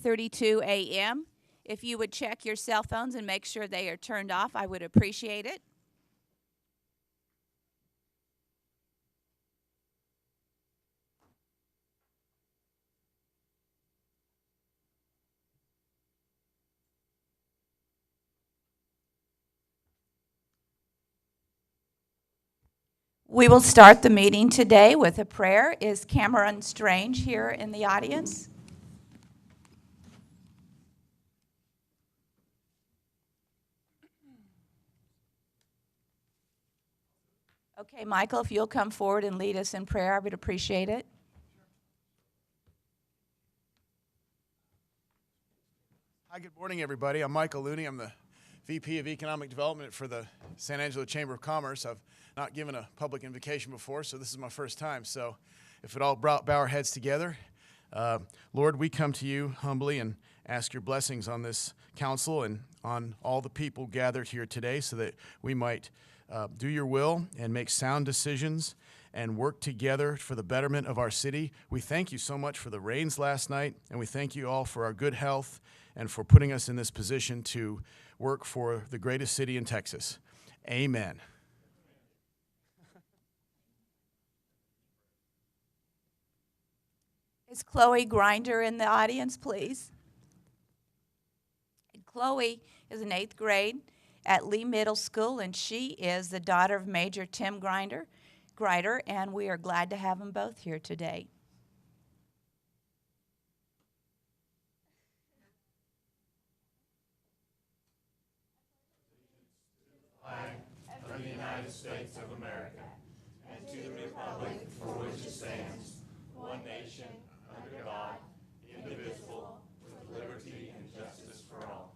8:32 a.m. If you would check your cell phones and make sure they are turned off, I would appreciate it. We will start the meeting today with a prayer. Is Cameron Strange here in the audience? Okay, Michael, if you'll come forward and lead us in prayer, I would appreciate it. Hi, good morning, everybody. I'm Michael Looney. I'm the VP of Economic Development for the San Angelo Chamber of Commerce. I've not given a public invocation before, so this is my first time. So if it all bow our heads together, Lord, we come to you humbly and ask your blessings on this council and on all the people gathered here today so that we might do your will and make sound decisions and work together for the betterment of our city. We thank you so much for the rains last night, and we thank you all for our good health and for putting us in this position to work for the greatest city in Texas. Amen. Is Chloe Grinder in the audience, please? Chloe is in 8th grade at Lee Middle School, and she is the daughter of Major Tim Grinder, and we are glad to have them both here today. Of the United States of America, and to the republic for which it stands, one nation, under God, indivisible, with liberty and justice for all.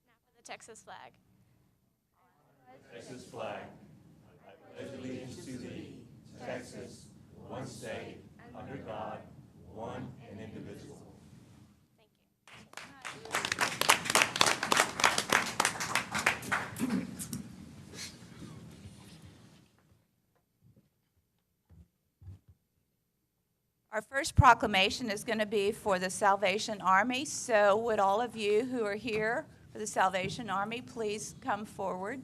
Now for the Texas flag. Texas flag, I pledge allegiance to thee, Texas, one state, under God, one and indivisible. Our first proclamation is going to be for the Salvation Army. So would all of you who are here for the Salvation Army please come forward?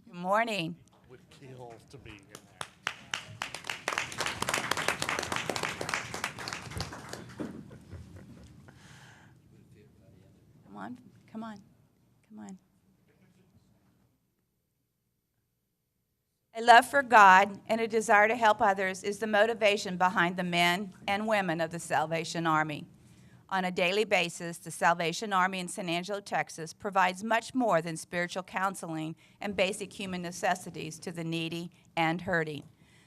Good morning. Would kill to be in there. Come on, come on, come on. A love for God and a desire to help others is the motivation behind the men and women of the Salvation Army. On a daily basis, the Salvation Army in San Angelo, Texas, provides much more than spiritual counseling and basic human necessities to the needy and hurting.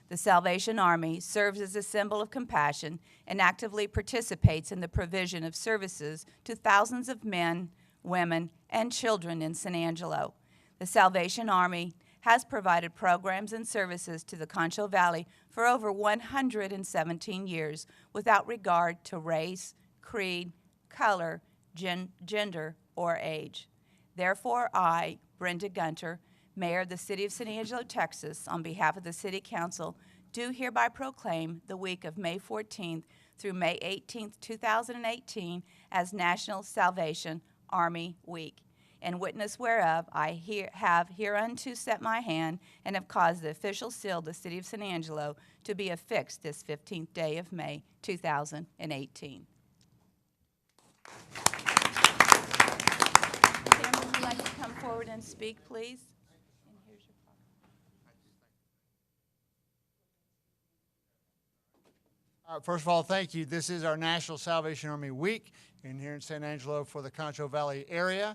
The Salvation Army serves as a symbol of compassion and actively participates in the provision of services to thousands of men, women, and children in San Angelo. The Salvation Army has provided programs and services to the Concho Valley for over 117 years without regard to race, creed, color, gender, or age. Therefore, I, Brenda Gunter, Mayor of the City of San Angelo, Texas, on behalf of the City Council, do hereby proclaim the week of May 14th through May 18th, 2018 as National Salvation Army Week. In witness whereof I have hereunto set my hand and have caused the official seal of the City of San Angelo to be affixed this 15th day of May, 2018. Tim, would you like to come forward and speak, please? And here's your First of all, thank you. This is our National Salvation Army Week here in San Angelo for the Concho Valley area.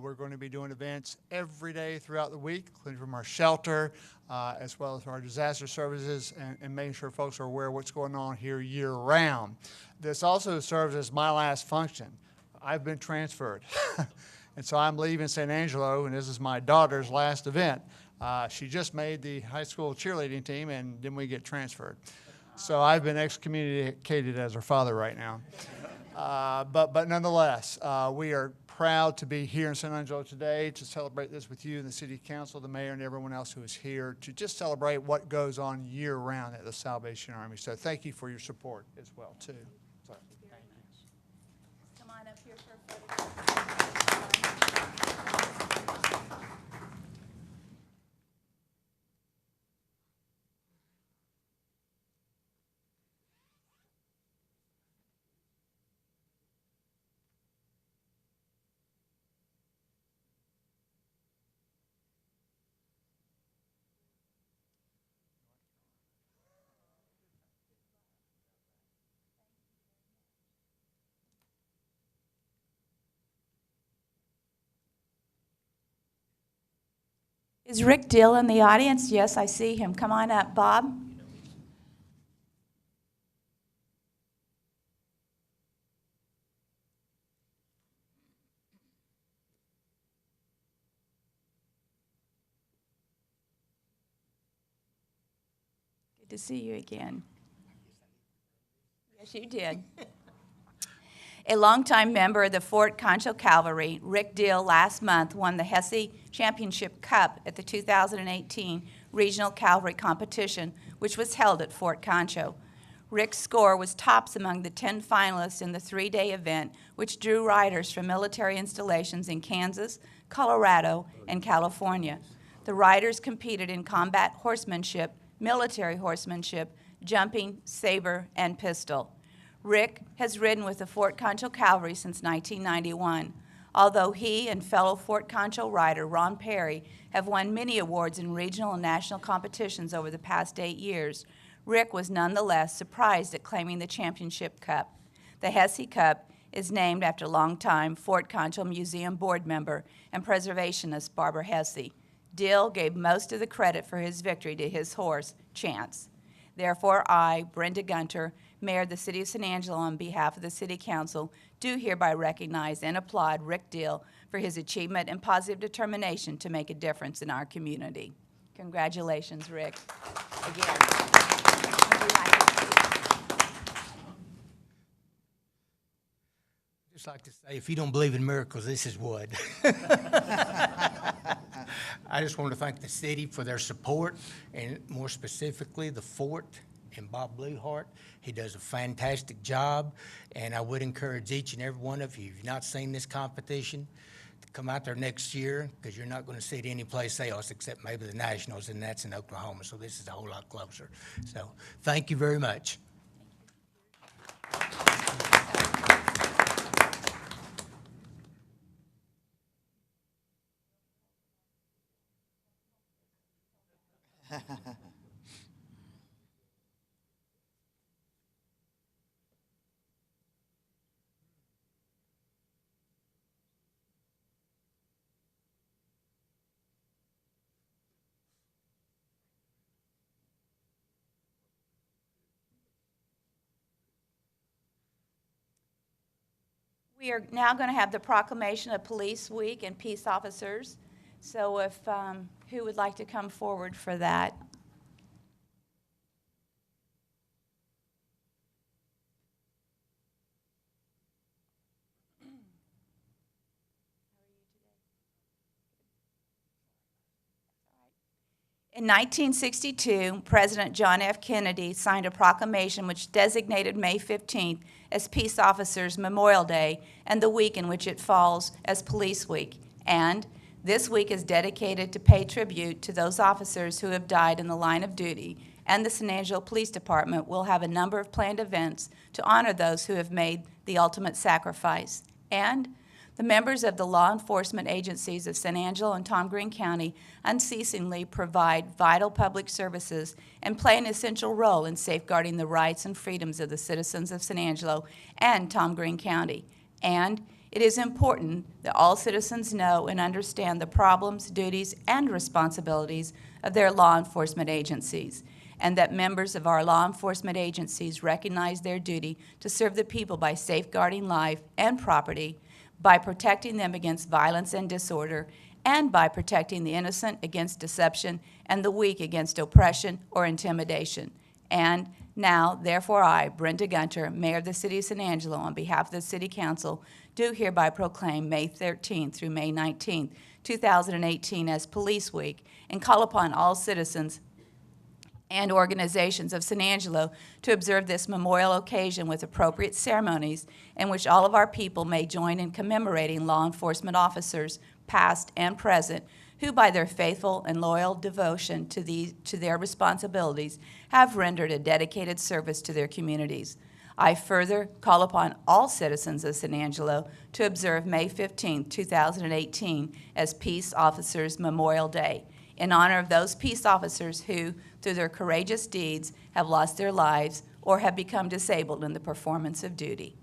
We're going to be doing events every day throughout the week, including from our shelter, as well as our disaster services, and making sure folks are aware of what's going on here year-round. This also serves as my last function. I've been transferred, and so I'm leaving San Angelo, and this is my daughter's last event. She just made the high school cheerleading team, and then we get transferred. So I've been excommunicated as her father right now. But nonetheless, we are proud to be here in San Angelo today to celebrate this with you and the City Council, the Mayor, and everyone else who is here to just celebrate what goes on year-round at the Salvation Army. So thank you for your support as well, too. So, thank you. Come on up here for a photo. Is Rick Dill in the audience? Yes, I see him. Come on up, Bob. Good to see you again. Yes, you did. A longtime member of the Fort Concho Cavalry, Rick Dill last month won the Hesse Championship Cup at the 2018 Regional Cavalry Competition, which was held at Fort Concho. Rick's score was tops among the 10 finalists in the three-day event, which drew riders from military installations in Kansas, Colorado, and California. The riders competed in combat horsemanship, military horsemanship, jumping, saber, and pistol. Rick has ridden with the Fort Concho Cavalry since 1991. Although he and fellow Fort Concho rider Ron Perry have won many awards in regional and national competitions over the past 8 years, Rick was nonetheless surprised at claiming the championship cup. The Hesse Cup is named after longtime Fort Concho Museum board member and preservationist Barbara Hesse. Dill gave most of the credit for his victory to his horse, Chance. Therefore, I, Brenda Gunter, Mayor of the City of San Angelo, on behalf of the City Council, do hereby recognize and applaud Rick Dill for his achievement and positive determination to make a difference in our community. Congratulations, Rick. Again. Would you like to Just like to say, if you don't believe in miracles, this is what. I just want to thank the city for their support, and more specifically, the fort and Bob Bluehart. He does a fantastic job, and I would encourage each and every one of you, if you've not seen this competition, to come out there next year, because you're not going to see it anyplace else except maybe the Nationals, and that's in Oklahoma, so this is a whole lot closer. So thank you very much. We are now going to have the proclamation of Police Week and Peace Officers. So if, who would like to come forward for that? In 1962, President John F. Kennedy signed a proclamation which designated May 15th as Peace Officers Memorial Day and the week in which it falls as Police Week. And this week is dedicated to pay tribute to those officers who have died in the line of duty, and the San Angelo Police Department will have a number of planned events to honor those who have made the ultimate sacrifice. And the members of the law enforcement agencies of San Angelo and Tom Green County unceasingly provide vital public services and play an essential role in safeguarding the rights and freedoms of the citizens of San Angelo and Tom Green County. And it is important that all citizens know and understand the problems, duties, and responsibilities of their law enforcement agencies, and that members of our law enforcement agencies recognize their duty to serve the people by safeguarding life and property, by protecting them against violence and disorder, and by protecting the innocent against deception and the weak against oppression or intimidation. And Now, therefore, I, Brenda Gunter, Mayor of the City of San Angelo, on behalf of the City Council, do hereby proclaim May 13th through May 19th, 2018 as Police Week, and call upon all citizens and organizations of San Angelo to observe this memorial occasion with appropriate ceremonies in which all of our people may join in commemorating law enforcement officers, past and present, who by their faithful and loyal devotion to their responsibilities have rendered a dedicated service to their communities. I further call upon all citizens of San Angelo to observe May 15, 2018 as Peace Officers Memorial Day, in honor of those peace officers who, through their courageous deeds, have lost their lives or have become disabled in the performance of duty.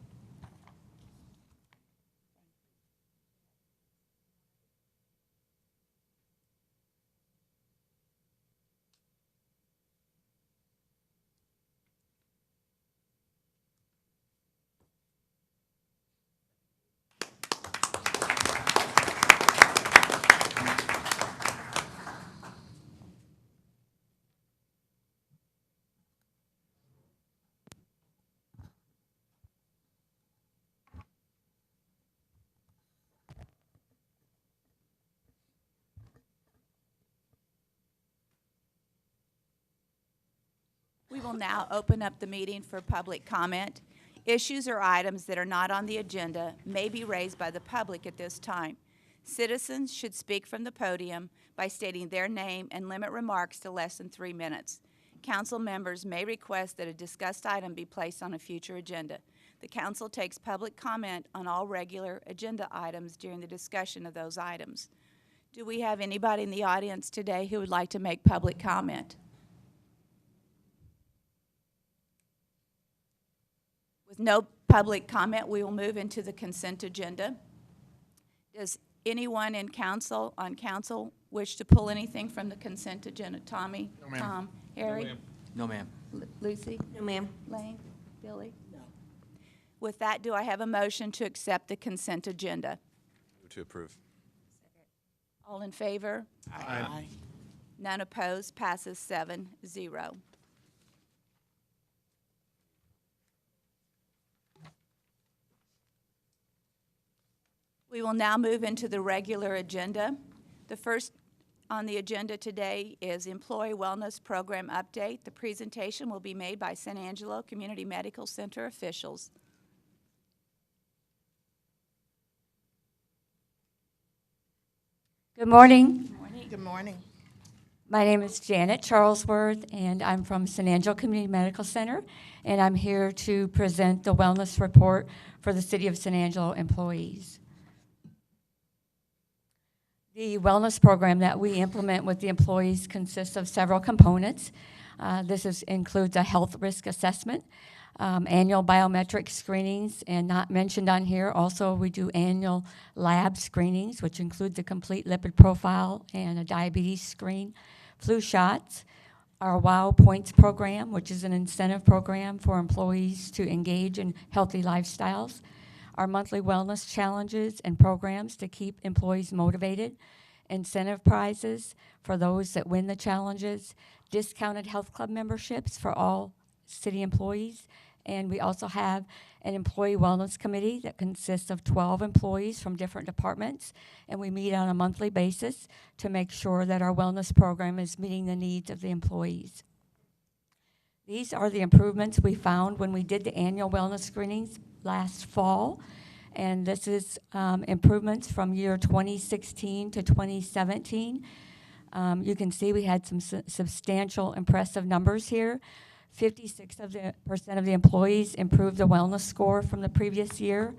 We will now open up the meeting for public comment. Issues or items that are not on the agenda may be raised by the public at this time. Citizens should speak from the podium by stating their name and limit remarks to less than 3 minutes. Council members may request that a discussed item be placed on a future agenda. The council takes public comment on all regular agenda items during the discussion of those items. Do we have anybody in the audience today who would like to make public comment? With no public comment, we will move into the consent agenda. Does anyone on council wish to pull anything from the consent agenda? Tommy? No, ma'am. Tom? Harry? No, ma'am. Lucy? No, ma'am. Lane? Billy? No. With that, do I have a motion to accept the consent agenda? Move to approve. All in favor? Aye. None opposed, passes 7-0. We will now move into the regular agenda. The first on the agenda today is Employee Wellness Program Update. The presentation will be made by San Angelo Community Medical Center officials. Good morning. Good morning. My name is Janet Charlesworth, and I'm from San Angelo Community Medical Center, and I'm here to present the wellness report for the City of San Angelo employees. The wellness program that we implement with the employees consists of several components. This includes a health risk assessment, annual biometric screenings, and not mentioned on here, also we do annual lab screenings, which include the complete lipid profile and a diabetes screen, flu shots, our WOW Points program, which is an incentive program for employees to engage in healthy lifestyles, our monthly wellness challenges and programs to keep employees motivated, incentive prizes for those that win the challenges, discounted health club memberships for all city employees, and we also have an employee wellness committee that consists of 12 employees from different departments, and we meet on a monthly basis to make sure that our wellness program is meeting the needs of the employees. These are the improvements we found when we did the annual wellness screenings last fall, and this is improvements from year 2016 to 2017. You can see we had some substantial impressive numbers here. 56% of the employees improved the wellness score from the previous year,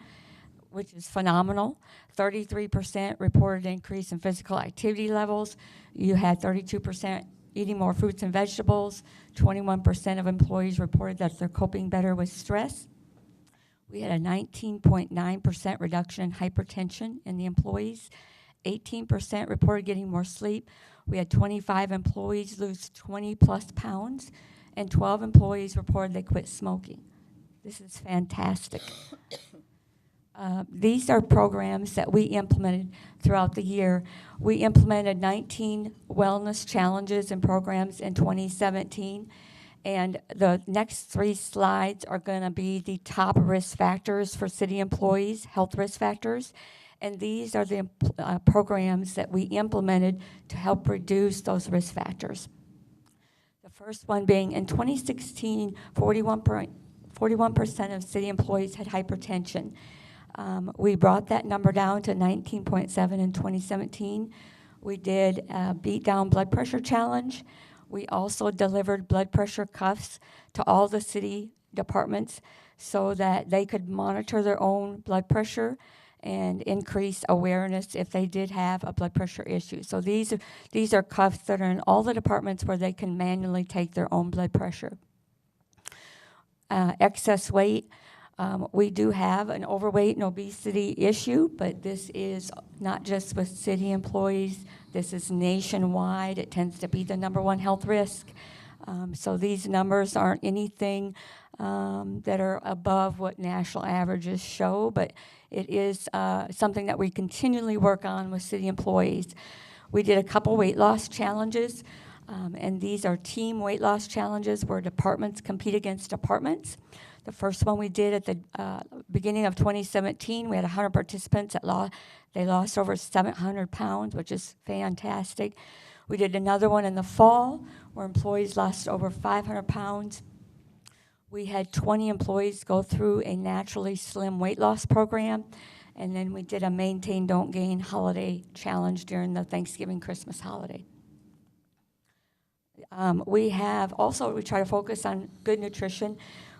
which is phenomenal. 33% reported increase in physical activity levels. You had 32% eating more fruits and vegetables. 21% of employees reported that they're coping better with stress. We had a 19.9% reduction in hypertension in the employees. 18% reported getting more sleep. We had 25 employees lose 20 plus pounds, and 12 employees reported they quit smoking. This is fantastic. These are programs that we implemented throughout the year. We implemented 19 wellness challenges and programs in 2017, And the next 3 slides are going to be the top risk factors for city employees, health risk factors. And these are the programs that we implemented to help reduce those risk factors. The first one being in 2016, 41% of city employees had hypertension. We brought that number down to 19.7 in 2017. We did a beat down blood pressure challenge. We also delivered blood pressure cuffs to all the city departments so that they could monitor their own blood pressure and increase awareness if they did have a blood pressure issue. So these are cuffs that are in all the departments where they can manually take their own blood pressure. Excess weight. We do have an overweight and obesity issue, but this is not just with city employees. This is nationwide. It tends to be the #1 health risk. So these numbers aren't anything that are above what national averages show, but it is something that we continually work on with city employees. We did a couple weight loss challenges, and these are team weight loss challenges where departments compete against departments. The first one we did at the beginning of 2017, we had 100 participants that they lost over 700 pounds, which is fantastic. We did another one in the fall where employees lost over 500 pounds. We had 20 employees go through a naturally slim weight loss program, and then we did a maintain, don't gain holiday challenge during the Thanksgiving, Christmas holiday. We try to focus on good nutrition.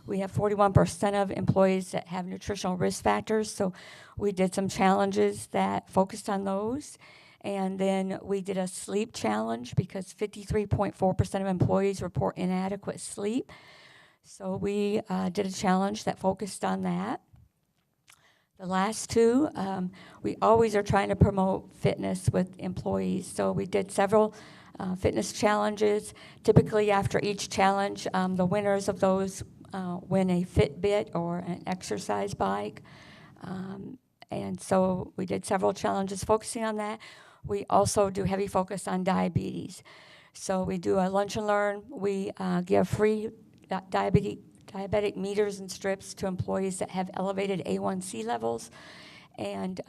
We have 41% of employees that have nutritional risk factors, so we did some challenges that focused on those. And then we did a sleep challenge because 53.4% of employees report inadequate sleep. So we did a challenge that focused on that. The last 2, we always are trying to promote fitness with employees. So we did several fitness challenges. Typically after each challenge, the winners of those win a Fitbit or an exercise bike. And so we did several challenges focusing on that. We also do heavy focus on diabetes. So we do a lunch and learn. We give free diabetic meters and strips to employees that have elevated A1C levels. And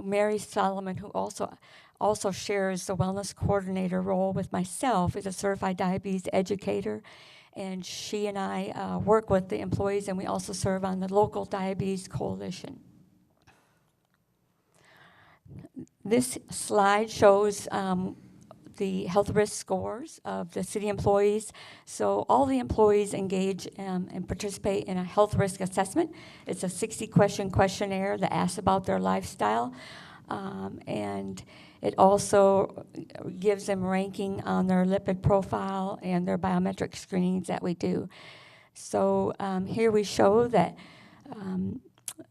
Mary Solomon, who also shares the wellness coordinator role with myself, is a certified diabetes educator. And she and I work with the employees, and we also serve on the local diabetes coalition. This slide shows the health risk scores of the city employees. So all the employees engage and participate in a health risk assessment. It's a 60-question questionnaire that asks about their lifestyle. And it also gives them ranking on their lipid profile and their biometric screenings that we do. So here we show that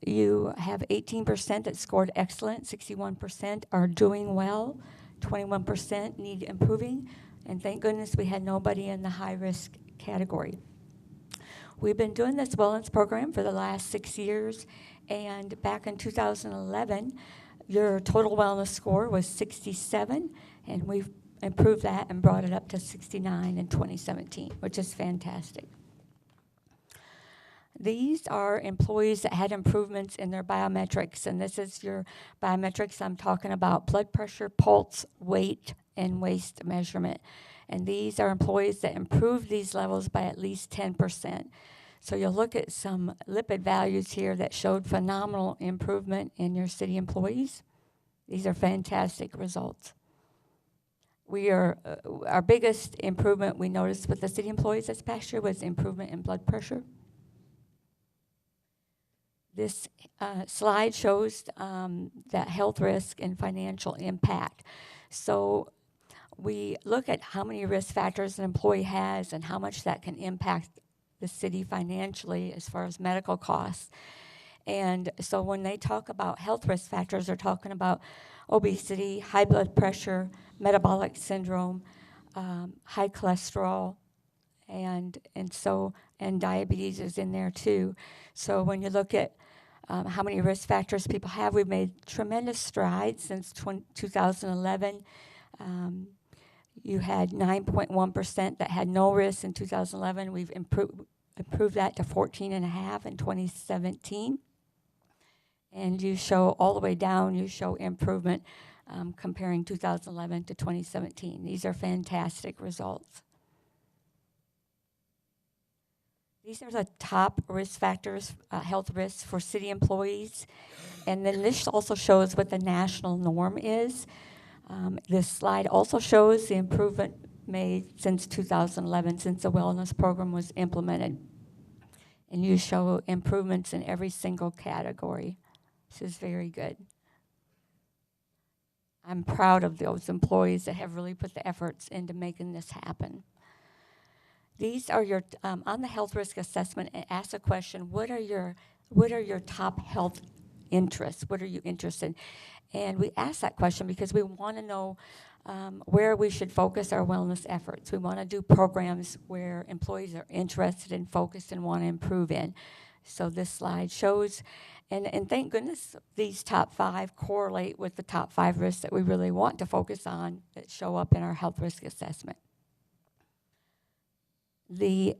you have 18% that scored excellent, 61% are doing well, 21% need improving, and thank goodness we had nobody in the high-risk category. We've been doing this wellness program for the last 6 years, and back in 2011, your total wellness score was 67, and we've improved that and brought it up to 69 in 2017, which is fantastic. These are employees that had improvements in their biometrics, and this is your biometrics. I'm talking about blood pressure, pulse, weight, and waist measurement. And these are employees that improved these levels by at least 10%. So you'll look at some lipid values here that showed phenomenal improvement in your city employees. These are fantastic results. Our biggest improvement we noticed with the city employees this past year was improvement in blood pressure. This slide shows that health risk and financial impact. So we look at how many risk factors an employee has and how much that can impact the city financially as far as medical costs. And so when they talk about health risk factors, they're talking about obesity, high blood pressure, metabolic syndrome, high cholesterol, and diabetes is in there too. So when you look at how many risk factors people have, we've made tremendous strides since 2011. You had 9.1% that had no risk in 2011. We've improved that to 14.5 in 2017. And you show all the way down, you show improvement comparing 2011 to 2017. These are fantastic results. These are the top risk factors, health risks for city employees. And then this also shows what the national norm is. This slide also shows the improvement made since 2011, since the wellness program was implemented. And you show improvements in every single category. This is very good. I'm proud of those employees that have really put the efforts into making this happen. These are your, on the health risk assessment, ask a question, what are your top health interests? What are you interested in? And we ask that question because we want to know where we should focus our wellness efforts. We want to do programs where employees are interested and focused and want to improve in. So this slide shows, and thank goodness these top 5 correlate with the top 5 risks that we really want to focus on that show up in our health risk assessment. The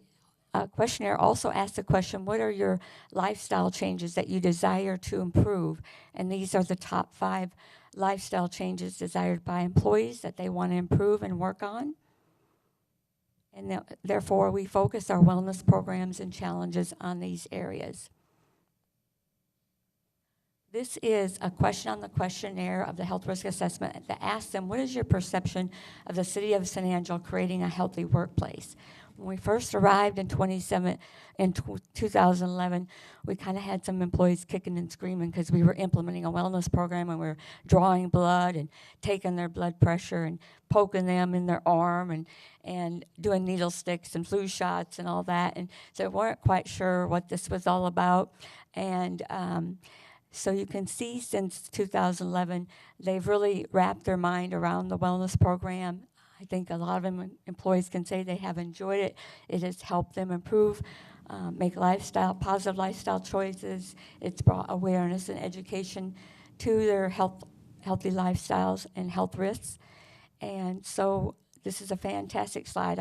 questionnaire also asks the question, what are your lifestyle changes that you desire to improve? And these are the top 5 lifestyle changes desired by employees that they want to improve and work on. And therefore, we focus our wellness programs and challenges on these areas. This is a question on the questionnaire of the health risk assessment that asks them, what is your perception of the city of San Angelo creating a healthy workplace? When we first arrived in 2011, we kind of had some employees kicking and screaming because we were implementing a wellness program and we were drawing blood and taking their blood pressure and poking them in their arm and doing needle sticks and flu shots and all that. And so we weren't quite sure what this was all about. And so you can see since 2011, they've really wrapped their mind around the wellness program. I think a lot of employees can say they have enjoyed it. It has helped them improve, make positive lifestyle choices. It's brought awareness and education to their healthy lifestyles and health risks. And so this is a fantastic slide.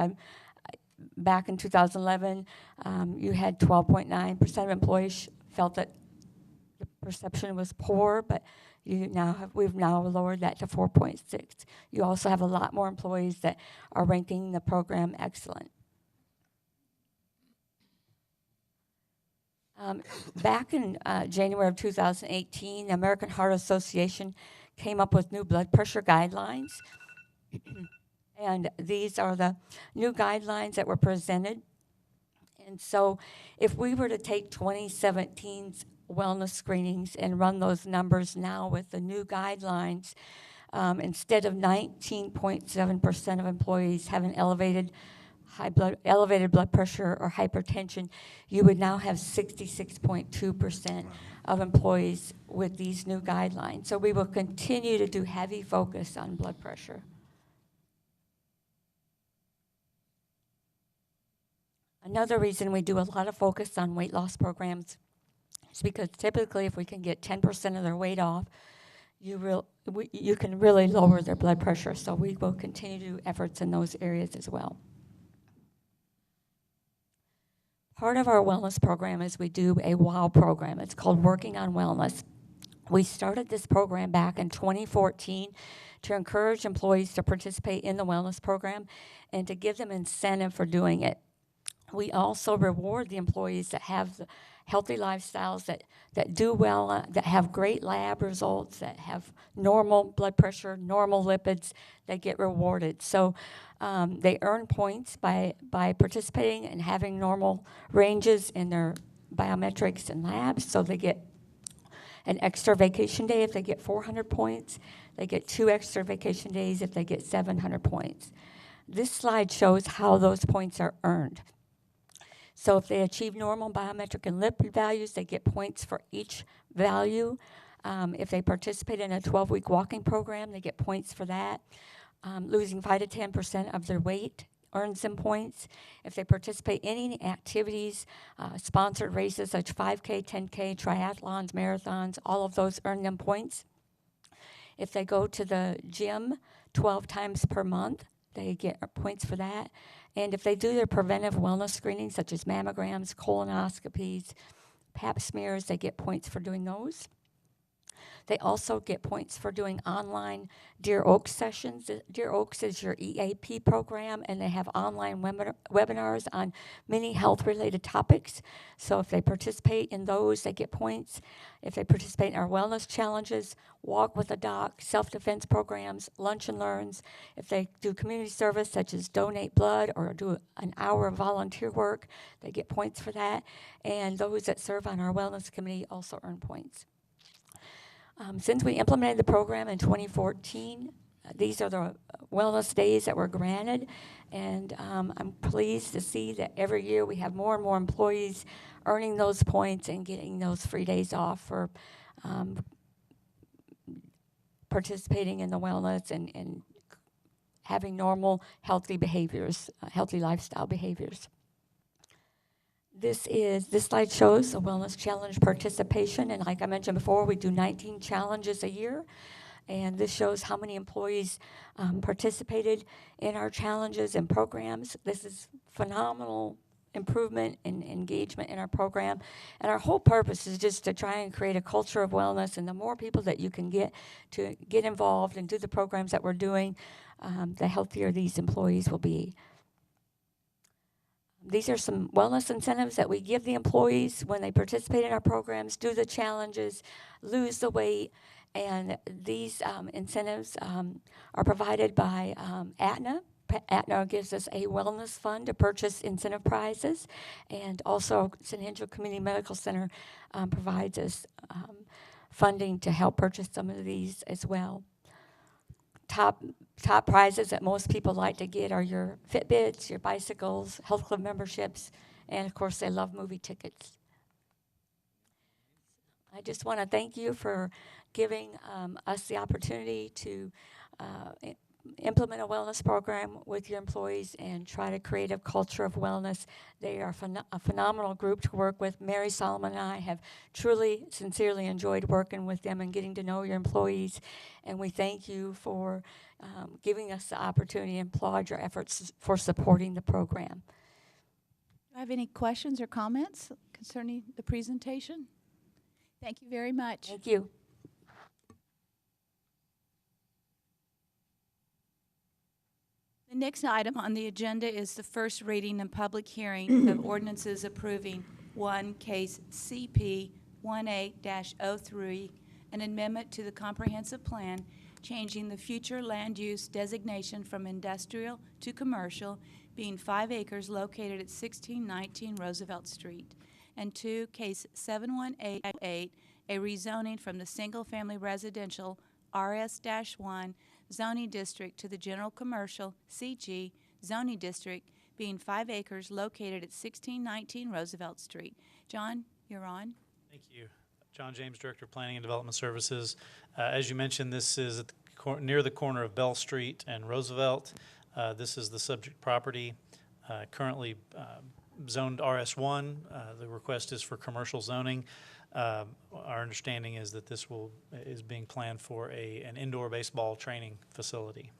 Back in 2011, you had 12.9% of employees felt that the perception was poor, but we've now lowered that to 4.6. You also have a lot more employees that are ranking the program excellent. Back in January of 2018, the American Heart Association came up with new blood pressure guidelines. And these are the new guidelines that were presented. And so if we were to take 2017's wellness screenings and run those numbers now with the new guidelines, instead of 19.7% of employees having elevated blood pressure or hypertension, you would now have 66.2% of employees with these new guidelines. So we will continue to do heavy focus on blood pressure. Another reason we do a lot of focus on weight loss programs is because typically if we can get 10% of their weight off, you can really lower their blood pressure. So we will continue to do efforts in those areas as well. Part of our wellness program is we do a WOW program. It's called Working on Wellness. We started this program back in 2014 to encourage employees to participate in the wellness program and to give them incentive for doing it. We also reward the employees that have the healthy lifestyles, that do well, that have great lab results, that have normal blood pressure, normal lipids. They get rewarded. So they earn points by participating and having normal ranges in their biometrics and labs. So they get an extra vacation day if they get 400 points. They get 2 extra vacation days if they get 700 points. This slide shows how those points are earned. So if they achieve normal biometric and lipid values, they get points for each value. If they participate in a 12-week walking program, they get points for that. Losing 5 to 10% of their weight earns them points. If they participate in any activities, sponsored races such 5K, 10K, triathlons, marathons, all of those earn them points. If they go to the gym 12 times per month, they get points for that. And if they do their preventive wellness screenings, such as mammograms, colonoscopies, pap smears, they get points for doing those. They also get points for doing online Dear Oaks sessions. Dear Oaks is your EAP program, and they have online webinars on many health-related topics. So if they participate in those, they get points. If they participate in our wellness challenges, Walk with a Doc, self-defense programs, lunch and learns, if they do community service such as donate blood or do an hour of volunteer work, they get points for that. And those that serve on our wellness committee also earn points. Since we implemented the program in 2014, these are the wellness days that were granted, and I'm pleased to see that every year we have more and more employees earning those points and getting those free days off for participating in the wellness and having normal, healthy behaviors, healthy lifestyle behaviors. This slide shows a wellness challenge participation, and like I mentioned before, we do 19 challenges a year, and this shows how many employees participated in our challenges and programs. This is phenomenal improvement and engagement in our program, and our whole purpose is just to try and create a culture of wellness, and the more people that you can get to get involved and do the programs that we're doing, the healthier these employees will be. These are some wellness incentives that we give the employees when they participate in our programs, do the challenges, lose the weight, and these incentives are provided by Aetna. Aetna gives us a wellness fund to purchase incentive prizes, and also San Angelo Community Medical Center provides us funding to help purchase some of these as well. Top prizes that most people like to get are your Fitbits, your bicycles, health club memberships, and of course they love movie tickets. I just want to thank you for giving us the opportunity to implement a wellness program with your employees and try to create a culture of wellness. They are a phenomenal group to work with. Mary Solomon and I have truly, sincerely enjoyed working with them and getting to know your employees, and we thank you for giving us the opportunity and applaud your efforts for supporting the program. Do I have any questions or comments concerning the presentation? Thank you very much. Thank you. The next item on the agenda is the first reading and public hearing of ordinances approving one case CP 18-03, an amendment to the comprehensive plan changing the future land use designation from industrial to commercial, being 5 acres located at 1619 Roosevelt Street, and 2, case 71808, a rezoning from the single-family residential RS-1 zoning district to the general commercial CG zoning district, being 5 acres located at 1619 Roosevelt Street. John, you're on. Thank you. John James, Director of Planning and Development Services. As you mentioned, this is at the near the corner of Bell Street and Roosevelt. This is the subject property, currently zoned RS1. The request is for commercial zoning. Our understanding is that this is being planned for an indoor baseball training facility.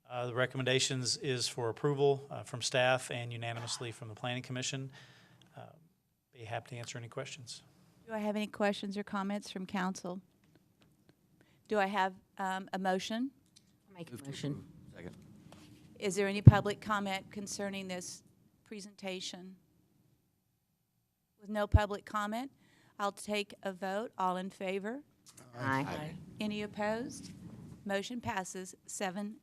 The recommendations is for approval from staff and unanimously from the Planning Commission. Be happy to answer any questions. Do I have any questions or comments from council? Do I have a motion? I'll make a motion. Second. Is there any public comment concerning this presentation? With no public comment, I'll take a vote. All in favor? Aye. Any opposed? Motion passes 7-0.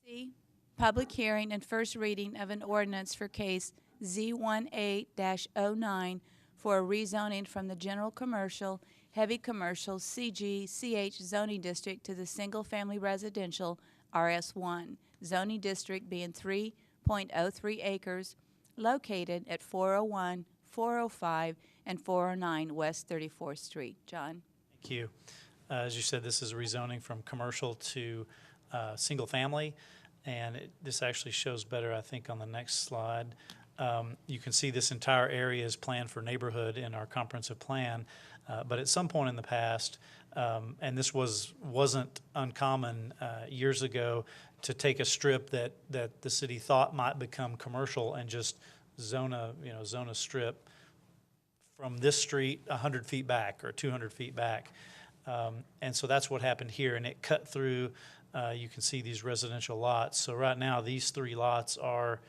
C, public hearing and first reading of an ordinance for case Z18-09 for a rezoning from the general commercial, heavy commercial CG/CH zoning district to the single-family residential RS1 zoning district, being 3.03 acres, located at 401, 405, and 409 West 34th Street. John. Thank you. As you said, this is a rezoning from commercial to single family, and this actually shows better, I think, on the next slide. You can see this entire area is planned for neighborhood in our comprehensive plan, but at some point in the past, And this wasn't uncommon years ago to take a strip that the city thought might become commercial and just zone a strip from this street 100 feet back or 200 feet back. And so that's what happened here, and it cut through, you can see these residential lots. So right now, these 3 lots are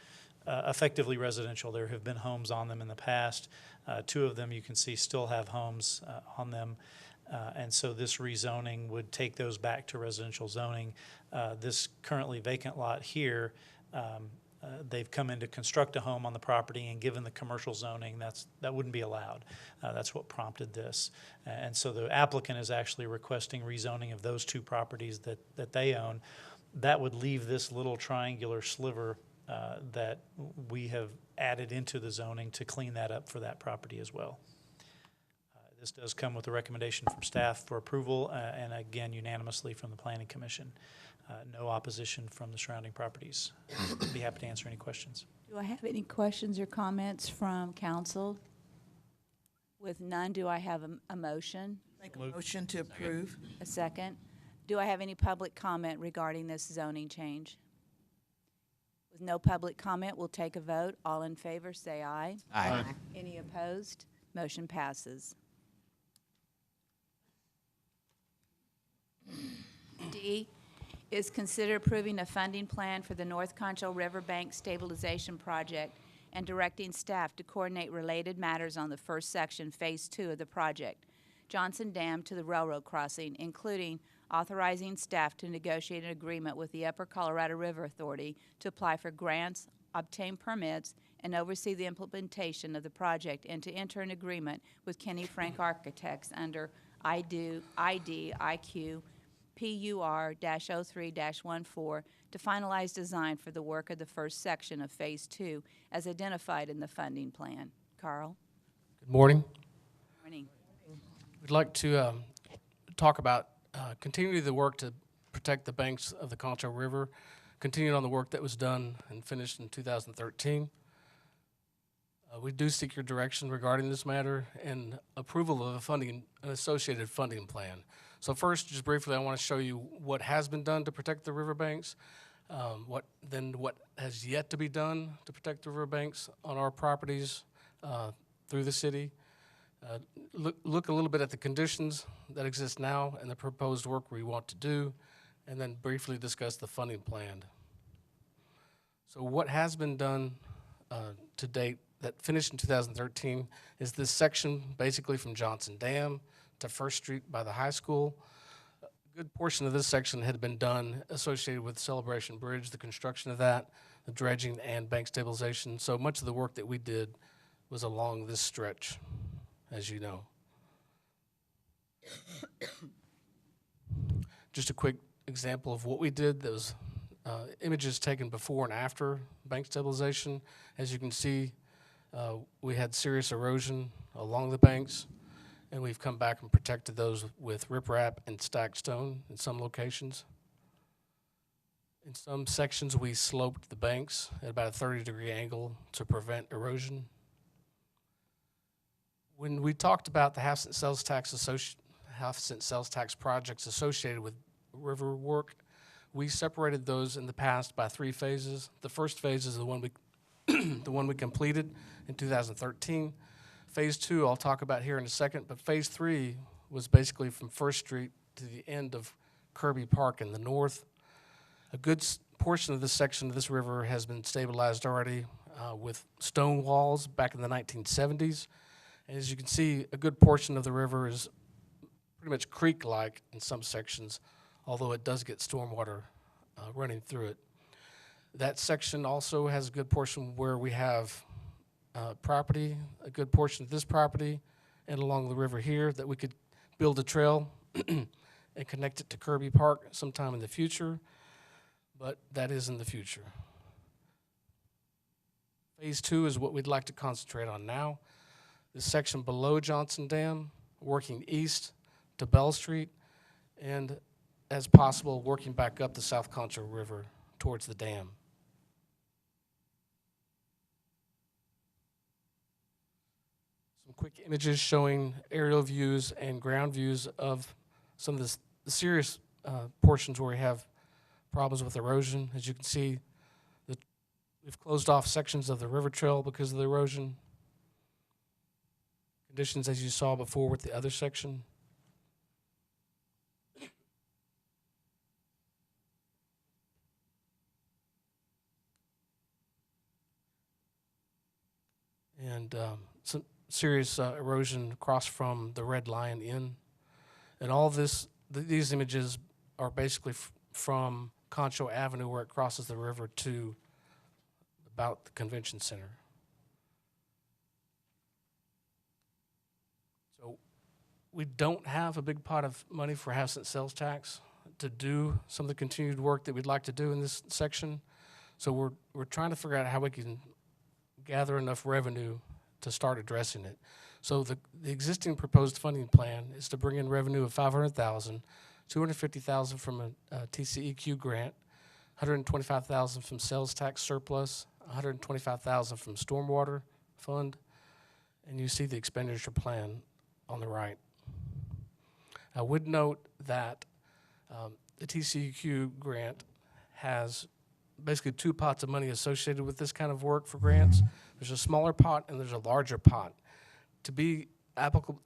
effectively residential. There have been homes on them in the past. 2 of them, you can see, still have homes on them. And so this rezoning would take those back to residential zoning. This currently vacant lot here, they've come in to construct a home on the property, and given the commercial zoning, that wouldn't be allowed. That's what prompted this. And so the applicant is actually requesting rezoning of those 2 properties that they own. That would leave this little triangular sliver that we have added into the zoning to clean that up for that property as well. This does come with a recommendation from staff for approval, and again, unanimously from the Planning Commission. No opposition from the surrounding properties. I'd be happy to answer any questions. Do I have any questions or comments from council? With none, do I have a motion? Make a motion to approve. A second? Do I have any public comment regarding this zoning change? With no public comment, we'll take a vote. All in favor, say aye. Aye. Any opposed? Motion passes. D is consider approving a funding plan for the North Concho Riverbank Stabilization Project and directing staff to coordinate related matters on the first section, Phase 2 of the project, Johnson Dam to the railroad crossing, including authorizing staff to negotiate an agreement with the Upper Colorado River Authority to apply for grants, obtain permits, and oversee the implementation of the project, and to enter an agreement with Kenny Frank Architects under IDIQ PUR-03-14 to finalize design for the work of the first section of Phase 2 as identified in the funding plan. Carl? Good morning. Morning. We'd like to talk about continuing the work to protect the banks of the Concho River, continuing on the work that was done and finished in 2013. We do seek your direction regarding this matter and approval of an associated funding plan. So first, just briefly, I want to show you what has been done to protect the riverbanks, what has yet to be done to protect the riverbanks on our properties through the city. Look a little bit at the conditions that exist now and the proposed work we want to do, and then briefly discuss the funding plan. So what has been done to date that finished in 2013 is this section basically from Johnson Dam to First Street by the high school. A good portion of this section had been done associated with Celebration Bridge, the construction of that, the dredging and bank stabilization. So much of the work that we did was along this stretch, as you know. Just a quick example of what we did. There was images taken before and after bank stabilization. As you can see, we had serious erosion along the banks, and we've come back and protected those with riprap and stacked stone in some locations. In some sections, we sloped the banks at about a 30-degree angle to prevent erosion. When we talked about the half-cent sales tax projects associated with river work, we separated those in the past by 3 phases. The first phase is the one we completed in 2013. Phase 2 I'll talk about here in a second, but Phase 3 was basically from First Street to the end of Kirby Park in the north. A good portion of this section of this river has been stabilized already with stone walls back in the 1970s. And as you can see, a good portion of the river is pretty much creek-like in some sections, although it does get stormwater running through it. That section also has a good portion where we have property, a good portion of this property, and along the river here that we could build a trail and connect it to Kirby Park sometime in the future, but that is in the future. Phase 2 is what we'd like to concentrate on now. This section below Johnson Dam, working east to Bell Street, and as possible, working back up the South Concho River towards the dam. Some quick images showing aerial views and ground views of some of the serious portions where we have problems with erosion. As you can see, we've closed off sections of the river trail because of the erosion conditions, as you saw before with the other section. And some serious erosion across from the Red Lion Inn. And all this, these images are basically from Concho Avenue, where it crosses the river, to about the convention center. So we don't have a big pot of money for half-cent sales tax to do some of the continued work that we'd like to do in this section. So we're trying to figure out how we can gather enough revenue to start addressing it. So the existing proposed funding plan is to bring in revenue of $500,000, $250,000 from a TCEQ grant, $125,000 from sales tax surplus, $125,000 from stormwater fund, and you see the expenditure plan on the right. I would note that the TCEQ grant has basically two pots of money associated with this kind of work for grants. There's a smaller pot and there's a larger pot. To be applicable,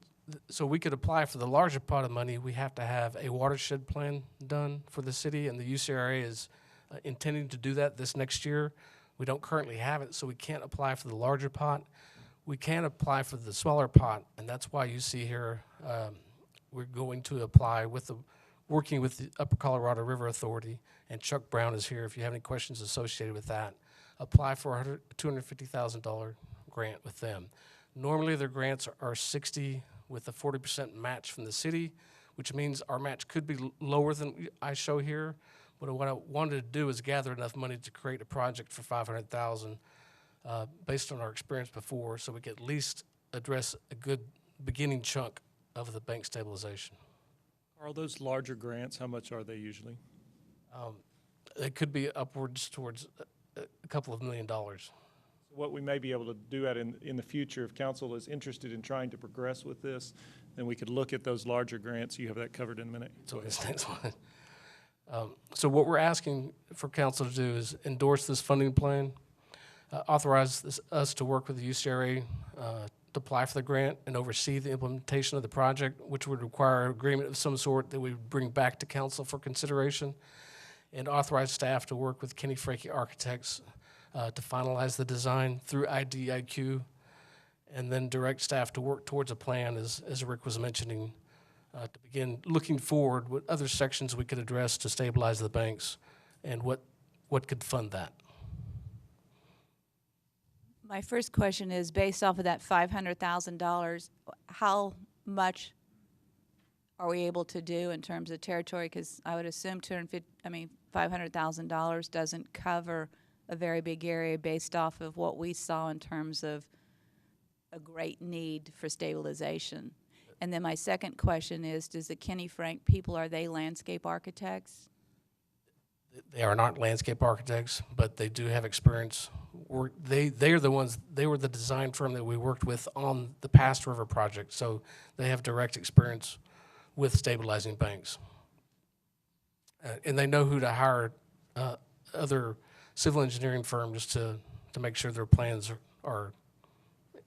so we could apply for the larger pot of money, we have to have a watershed plan done for the city, and the UCRA is intending to do that this next year. We don't currently have it, so we can't apply for the larger pot. We can apply for the smaller pot, and that's why you see here we're going to apply with working with the Upper Colorado River Authority, and Chuck Brown is here if you have any questions associated with that. Apply for a $250,000 grant with them. Normally their grants are 60 with a 40% match from the city, which means our match could be lower than I show here. But what I wanted to do is gather enough money to create a project for $500,000 based on our experience before, so we could at least address a good beginning chunk of the bank stabilization. Are those larger grants, how much are they usually? It could be upwards towards a couple of $1 million. What we may be able to do in the future, if council is interested in trying to progress with this, then we could look at those larger grants. You have that covered in a minute. So, so what we're asking for council to do is endorse this funding plan, authorize us to work with the UCRA to apply for the grant and oversee the implementation of the project, which would require agreement of some sort that we would bring back to council for consideration, and authorize staff to work with Kenny Frankie Architects to finalize the design through IDIQ, and then direct staff to work towards a plan, as Rick was mentioning, to begin looking forward what other sections we could address to stabilize the banks and what could fund that. My first question is, based off of that $500,000, how much are we able to do in terms of territory? Because I would assume $500,000 doesn't cover a very big area based off of what we saw in terms of a great need for stabilization. And then my second question is, does the Kenny Frank people, are they landscape architects? They are not landscape architects, but they do have experience. They are the ones, they were the design firm that we worked with on the Past River project, so they have direct experience with stabilizing banks. And they know who to hire other civil engineering firms to make sure their plans are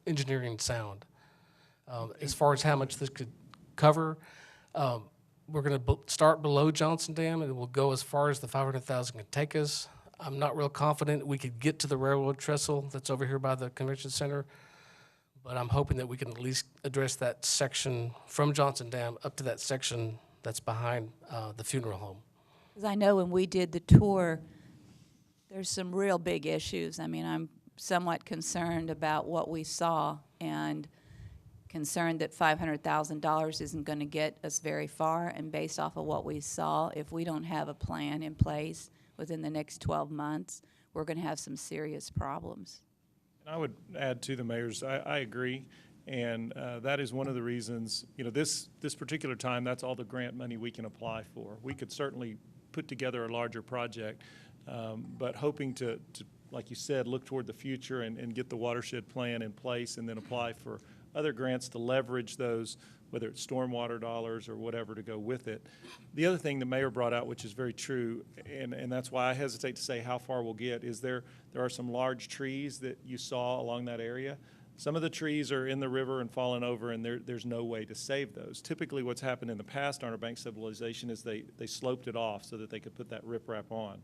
engineering sound. As far as how much this could cover, we're going to start below Johnson Dam, and it will go as far as the $500,000 can take us. I'm not real confident we could get to the railroad trestle that's over here by the convention center, but I'm hoping that we can at least address that section from Johnson Dam up to that section that's behind the funeral home. Because I know when we did the tour, there's some real big issues. I mean, I'm somewhat concerned about what we saw, and concerned that $500,000 isn't going to get us very far. And based off of what we saw, if we don't have a plan in place within the next 12 months, we're going to have some serious problems. And I would add to the mayor's, I agree. And that is one of the reasons, this particular time, that's all the grant money we can apply for. We could certainly put together a larger project, but hoping to, like you said, look toward the future and get the watershed plan in place, and then apply for other grants to leverage those whether it's stormwater dollars or whatever to go with it. The other thing the mayor brought out, which is very true, and that's why I hesitate to say how far we'll get, is there are some large trees that you saw along that area. Some of the trees are in the river and fallen over, and there's no way to save those. Typically what's happened in the past on our bank stabilization is they sloped it off so that they could put that riprap on.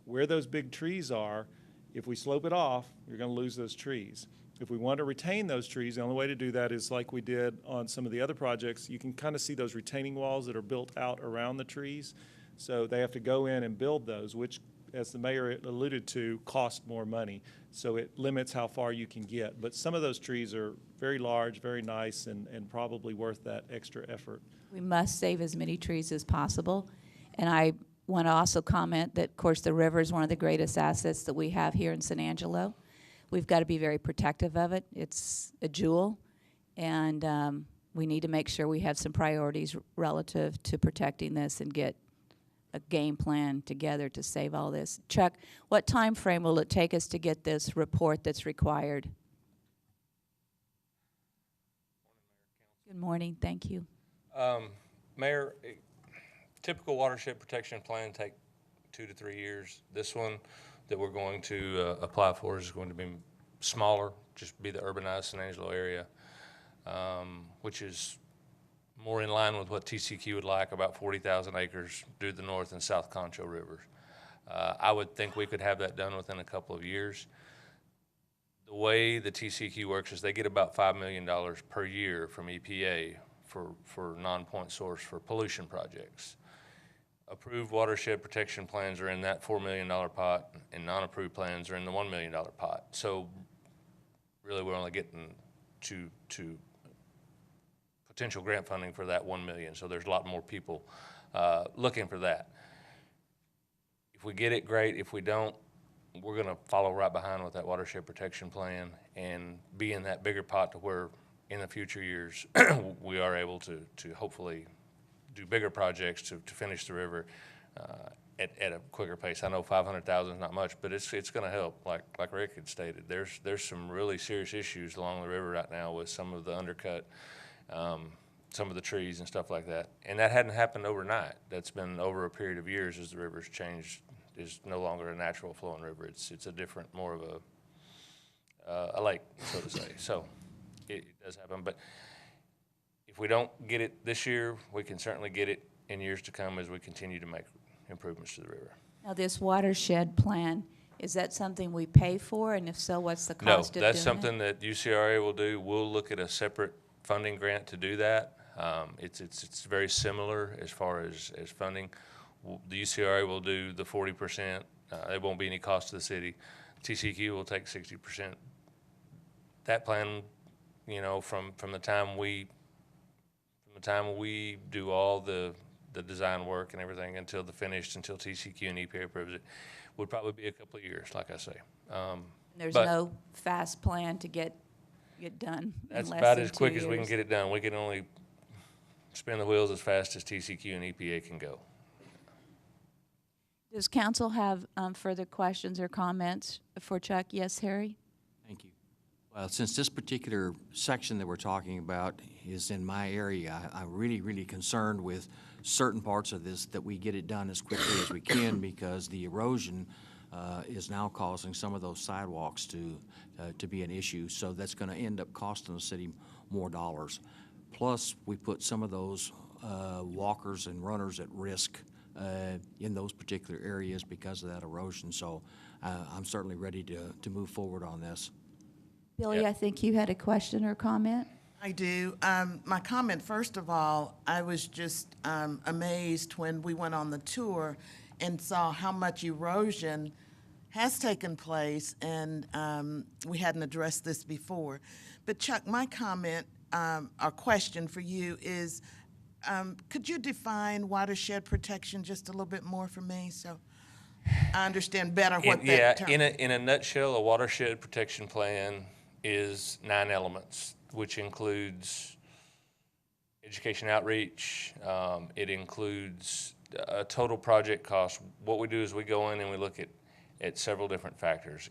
Where those big trees are, if we slope it off, you're going to lose those trees. If we want to retain those trees, the only way to do that is like we did on some of the other projects. You can kind of see those retaining walls that are built out around the trees. So they have to go in and build those, which, as the mayor alluded to, cost more money. So it limits how far you can get. But some of those trees are very large, very nice, and probably worth that extra effort. We must save as many trees as possible. And I want to also comment that, of course, the river is one of the greatest assets that we have here in San Angelo. We've got to be very protective of it. It's a jewel, and we need to make sure we have some priorities relative to protecting this and get a game plan together to save all this. Chuck, what time frame will it take us to get this report that's required? Good morning, thank you. Mayor, typical watershed protection plan take 2 to 3 years. This one that we're going to apply for is going to be smaller, just be the urbanized San Angelo area, which is more in line with what TCQ would like, about 40,000 acres due to the North and South Concho rivers. I would think we could have that done within a couple of years. The way the TCQ works is they get about $5 million per year from EPA for non-point source for pollution projects. Approved watershed protection plans are in that $4 million pot, and non-approved plans are in the $1 million pot. So really we're only getting to potential grant funding for that $1 million. So there's a lot more people looking for that. If we get it, great. If we don't, we're gonna follow right behind with that watershed protection plan and be in that bigger pot to where in the future years we are able to hopefully do bigger projects to finish the river at a quicker pace. I know 500,000 is not much, but it's going to help. Like Rick had stated, there's some really serious issues along the river right now with some of the undercut, some of the trees and stuff like that. And that hadn't happened overnight. That's been over a period of years as the river's changed. Is no longer a natural flowing river. It's a different, more of a lake, so to say. So it does happen, but if we don't get it this year, we can certainly get it in years to come as we continue to make improvements to the river. Now, this watershed plan, is that something we pay for? And if so, what's the cost of doing it? No, that's something that UCRA will do. We'll look at a separate funding grant to do that. It's very similar as far as funding. The UCRA will do the 40%. There won't be any cost to the city. TCQ will take 60%. That plan, you know, from the time we do all the design work and everything until the finished, until TCQ and EPA approves it, would probably be a couple of years, like I say. There's no fast plan to get done. That's in less about than as quick 2 as we can years. get it done. We can only spin the wheels as fast as TCQ and EPA can go. Does council have further questions or comments for Chuck? Yes, Harry? Thank you. Well, since this particular section that we're talking about is in my area, I'm really concerned with certain parts of this that we get it done as quickly as we can because the erosion is now causing some of those sidewalks to be an issue. So that's going to end up costing the city more dollars. Plus, we put some of those walkers and runners at risk in those particular areas because of that erosion. So I'm certainly ready to move forward on this. Billy, I think you had a question or comment? I do. My comment, first of all, I was just amazed when we went on the tour and saw how much erosion has taken place, and we hadn't addressed this before. But Chuck, my comment or question for you is, could you define watershed protection just a little bit more for me so I understand better what that term is? In a nutshell, a watershed protection plan is 9 elements, which includes education outreach. It includes a total project cost. What we do is we go in and we look at several different factors.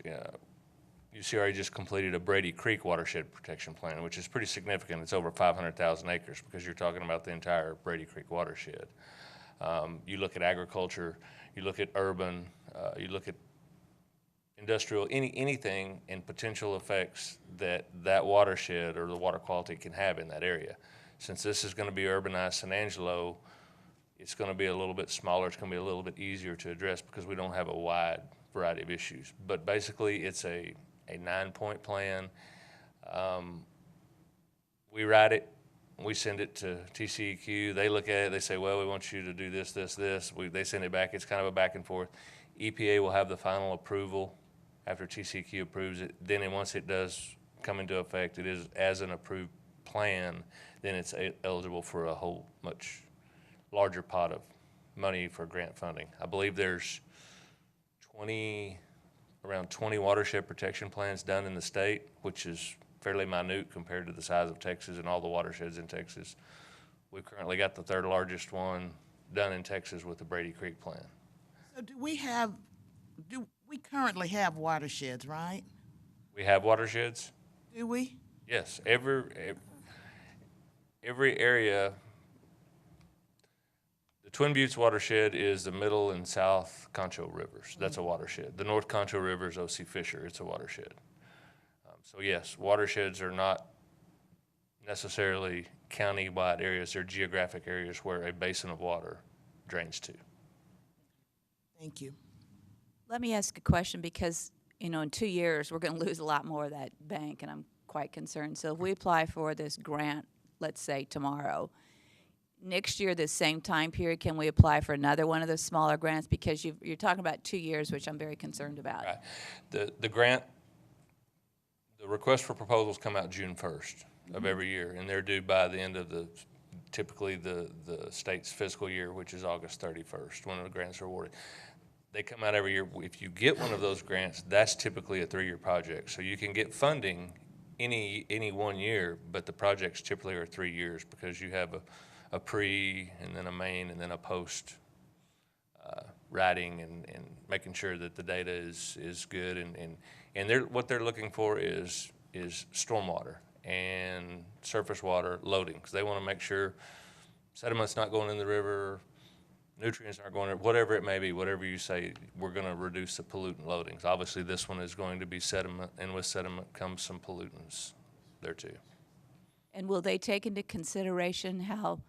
UCRA just completed a Brady Creek watershed protection plan, which is pretty significant. It's over 500,000 acres because you're talking about the entire Brady Creek watershed. You look at agriculture, you look at urban, you look at industrial, anything and potential effects that that watershed or the water quality can have in that area. Since this is going to be urbanized San Angelo, it's going to be a little bit smaller. It's going to be a little bit easier to address because we don't have a wide variety of issues. But basically, it's a 9-point plan. We write it, we send it to TCEQ. They look at it, they say, well, we want you to do this, this, this. They send it back. It's kind of a back and forth. EPA will have the final approval after TCEQ approves it. Then once it does come into effect, it is as an approved plan, then it's eligible for a whole much larger pot of money for grant funding. I believe there's around 20 watershed protection plans done in the state, which is fairly minute compared to the size of Texas and all the watersheds in Texas. We've currently got the 3rd largest one done in Texas with the Brady Creek plan. So do we currently have watersheds, right? We have watersheds? Do we? Yes, every area. The Twin Buttes watershed is the middle and south Concho rivers. That's a watershed. The North Concho River is O.C. Fisher. It's a watershed. So yes, watersheds are not necessarily county-wide areas. They're geographic areas where a basin of water drains to. Thank you. Let me ask a question because, in 2 years, we're going to lose a lot more of that bank, and I'm quite concerned. So if we apply for this grant, let's say tomorrow, next year, this same time period, can we apply for another one of those smaller grants? Because you're talking about 2 years, which I'm very concerned about. Right. The grant, the request for proposals come out June 1st of every year, and they're due by the end of typically the state's fiscal year, which is August 31st, when the grants are awarded. They come out every year. If you get one of those grants, that's typically a 3-year project. So you can get funding any 1 year, but the projects typically are 3 years because you have a pre and then a main and then a post writing and making sure that the data is good and what they're looking for is stormwater and surface water loading because they want to make sure sediment's not going in the river, nutrients aren't going in, whatever it may be, whatever you say, we're going to reduce the pollutant loadings. Obviously, this one is going to be sediment, and with sediment comes some pollutants there too. And will they take into consideration how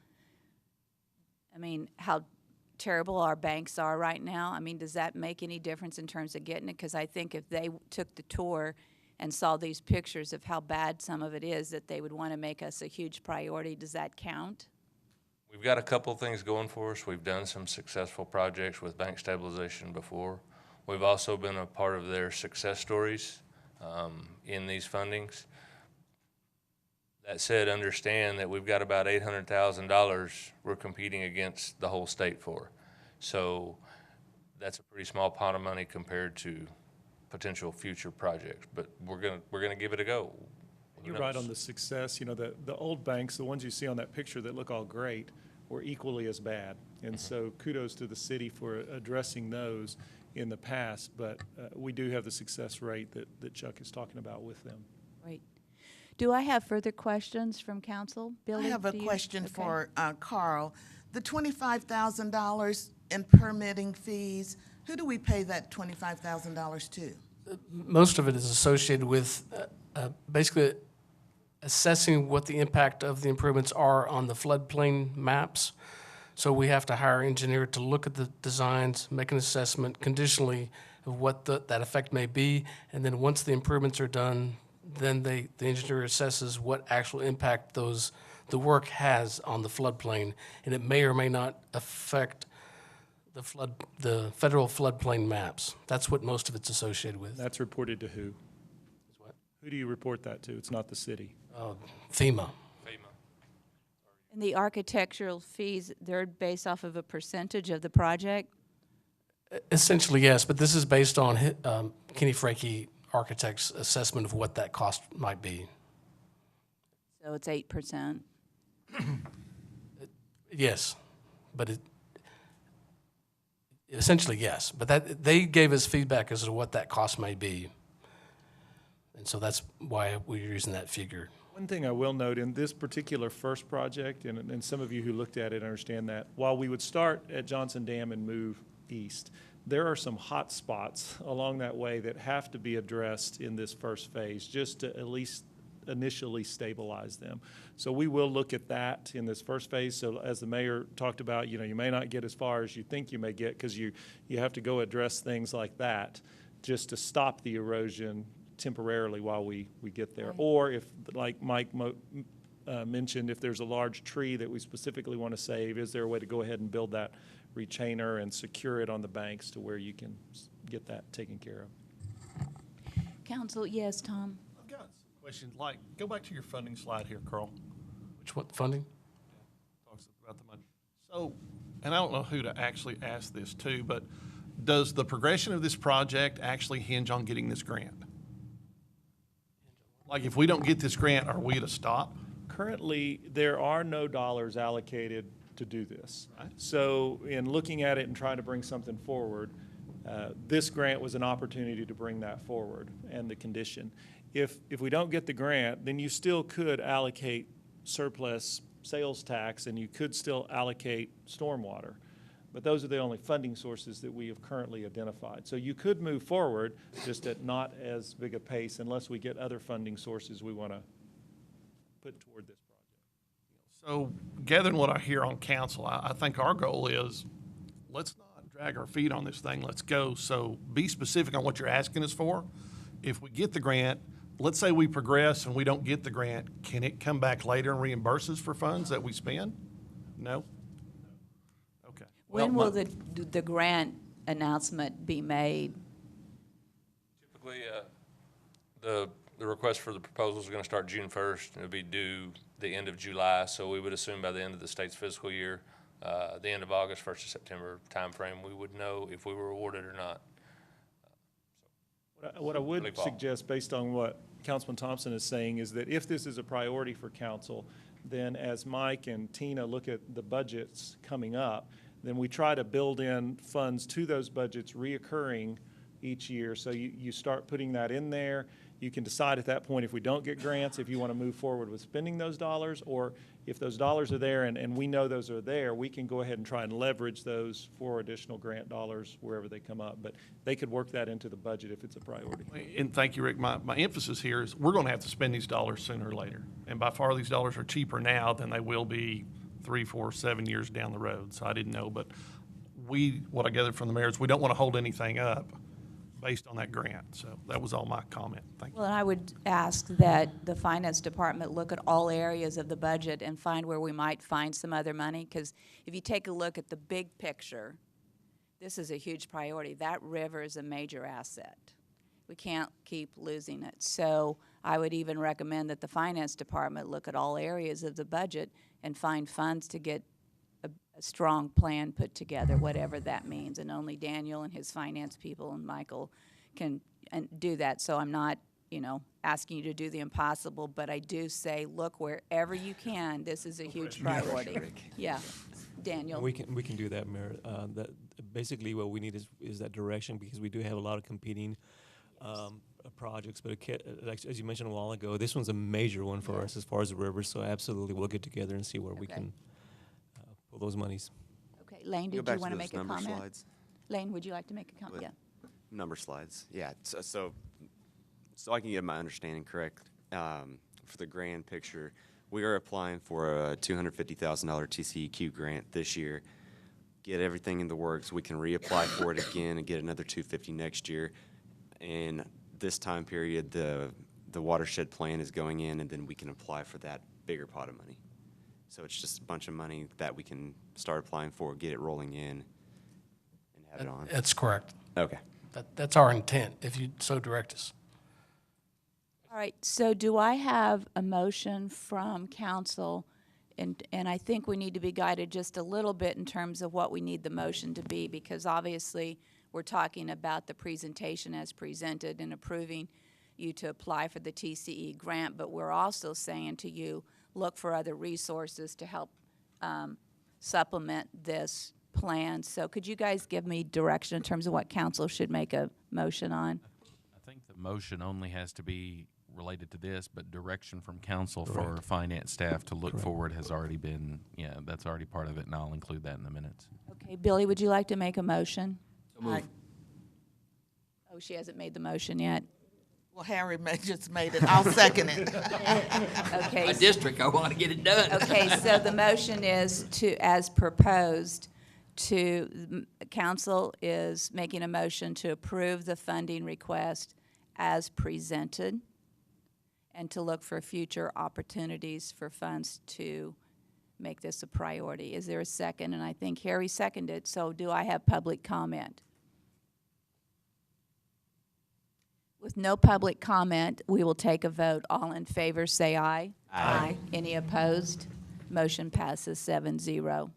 terrible our banks are right now? Does that make any difference in terms of getting it? Because I think if they took the tour and saw these pictures of how bad some of it is, that they would want to make us a huge priority. Does that count? We've got a couple things going for us. We've done some successful projects with bank stabilization before. We've also been a part of their success stories in these fundings. That said, understand that we've got about $800,000 we're competing against the whole state for. So that's a pretty small pot of money compared to potential future projects. But we're gonna give it a go. You're right on the success. The old banks, the ones you see on that picture that look all great, were equally as bad. And so kudos to the city for addressing those in the past. But we do have the success rate that Chuck is talking about with them. Right. Do I have further questions from council? Billy, I have a do you? question Okay. for Carl. The $25,000 in permitting fees, who do we pay that $25,000 to? Most of it is associated with basically assessing what the impact of the improvements are on the floodplain maps. So we have to hire an engineer to look at the designs, make an assessment conditionally of what that effect may be, and then once the improvements are done, then the engineer assesses what actual impact the work has on the floodplain, and it may or may not affect the federal floodplain maps. That's what most of it's associated with. That's reported to who? Who do you report that to? It's not the city. FEMA. And the architectural fees, they're based off of a percentage of the project? Essentially, yes, but this is based on Kenny Franke Architect's assessment of what that cost might be. So it's 8%? Yes, but essentially, yes. But they gave us feedback as to what that cost may be. And so that's why we're using that figure. One thing I will note in this particular first project, and some of you who looked at it understand that, while we would start at Johnson Dam and move east, there are some hot spots along that way that have to be addressed in this first phase, just to at least initially stabilize them. So we will look at that in this first phase. So as the mayor talked about, you may not get as far as you think you may get because you have to go address things like that just to stop the erosion temporarily while we get there. Right. Or if, like Mike mentioned, if there's a large tree that we specifically want to save, is there a way to go ahead and build that retainer and secure it on the banks to where you can get that taken care of? Council, yes, Tom? I've got a question. Go back to your funding slide here, Carl. What funding? Talks about the money. So, and I don't know who to actually ask this to, but does the progression of this project actually hinge on getting this grant? Like, if we don't get this grant, are we to stop? Currently, there are no dollars allocated to do this. So in looking at it and trying to bring something forward, this grant was an opportunity to bring that forward and the condition. If we don't get the grant, then you still could allocate surplus sales tax and you could still allocate stormwater. But those are the only funding sources that we have currently identified. So you could move forward, just at not as big a pace unless we get other funding sources we want to put toward this project. So gathering what I hear on council, I think our goal is, let's not drag our feet on this thing, let's go. So be specific on what you're asking us for. If we get the grant, let's say we progress and we don't get the grant, can it come back later and reimburse us for funds that we spend? No? When will the grant announcement be made? Typically, the request for the proposals is going to start June 1st. It'll be due the end of July, so we would assume by the end of the state's fiscal year, the end of August, 1st of September timeframe, we would know if we were awarded or not. What I would suggest, based on what Councilman Thompson is saying, is that if this is a priority for council, then as Mike and Tina look at the budgets coming up, then we try to build in funds to those budgets reoccurring each year. So you start putting that in there. You can decide at that point, if we don't get grants, if you want to move forward with spending those dollars, or if those dollars are there and we know those are there, we can go ahead and try and leverage those for additional grant dollars wherever they come up. But they could work that into the budget if it's a priority. And thank you, Rick. My emphasis here is we're going to have to spend these dollars sooner or later. And by far, these dollars are cheaper now than they will be 3, 4, 7 years down the road. So I didn't know, but what I gathered from the mayor is we don't want to hold anything up based on that grant. So that was all my comment. Thank you. Well, I would ask that the finance department look at all areas of the budget and find where we might find some other money, because if you take a look at the big picture, this is a huge priority. That river is a major asset. We can't keep losing it. So I would even recommend that the finance department look at all areas of the budget and find funds to get a strong plan put together, whatever that means. And only Daniel and his finance people and Michael can do that. So I'm not, asking you to do the impossible, but I do say, look wherever you can. This is a huge priority. Yeah, Daniel. We can do that, Mayor. That basically what we need is that direction, because we do have a lot of competing projects, but like, as you mentioned a while ago, this one's a major one for us as far as the river, so absolutely we'll get together and see where we can pull those monies. Okay, Lane, did you want to make a comment? Slides. Lane, would you like to make a comment? Yeah. Number slides, yeah. So I can get my understanding correct, for the grand picture, we are applying for a $250,000 TCEQ grant this year. Get everything in the works. We can reapply for it again and get another $250,000 next year. And this time period, the watershed plan is going in, and then we can apply for that bigger pot of money. So it's just a bunch of money that we can start applying for, get it rolling in, and have it on. That's correct. Okay. That's our intent, if you so direct us. All right, so do I have a motion from council? And I think we need to be guided just a little bit in terms of what we need the motion to be, because obviously we're talking about the presentation as presented and approving you to apply for the TCE grant, but we're also saying to you, look for other resources to help supplement this plan. So could you guys give me direction in terms of what council should make a motion on? I think the motion only has to be related to this, but direction from council for finance staff to look forward has already been, that's already part of it, and I'll include that in the minutes. Okay, Billy, would you like to make a motion? So move. Oh, she hasn't made the motion yet. Well, Harry just made it. I'll second it. Okay. My district, I want to get it done. Okay, so the motion is to, as proposed, council is making a motion to approve the funding request as presented and to look for future opportunities for funds to make this a priority. Is there a second? And I think Harry seconded, so do I have public comment? With no public comment, we will take a vote. All in favor, say aye. Aye. Any opposed? Motion passes 7-0.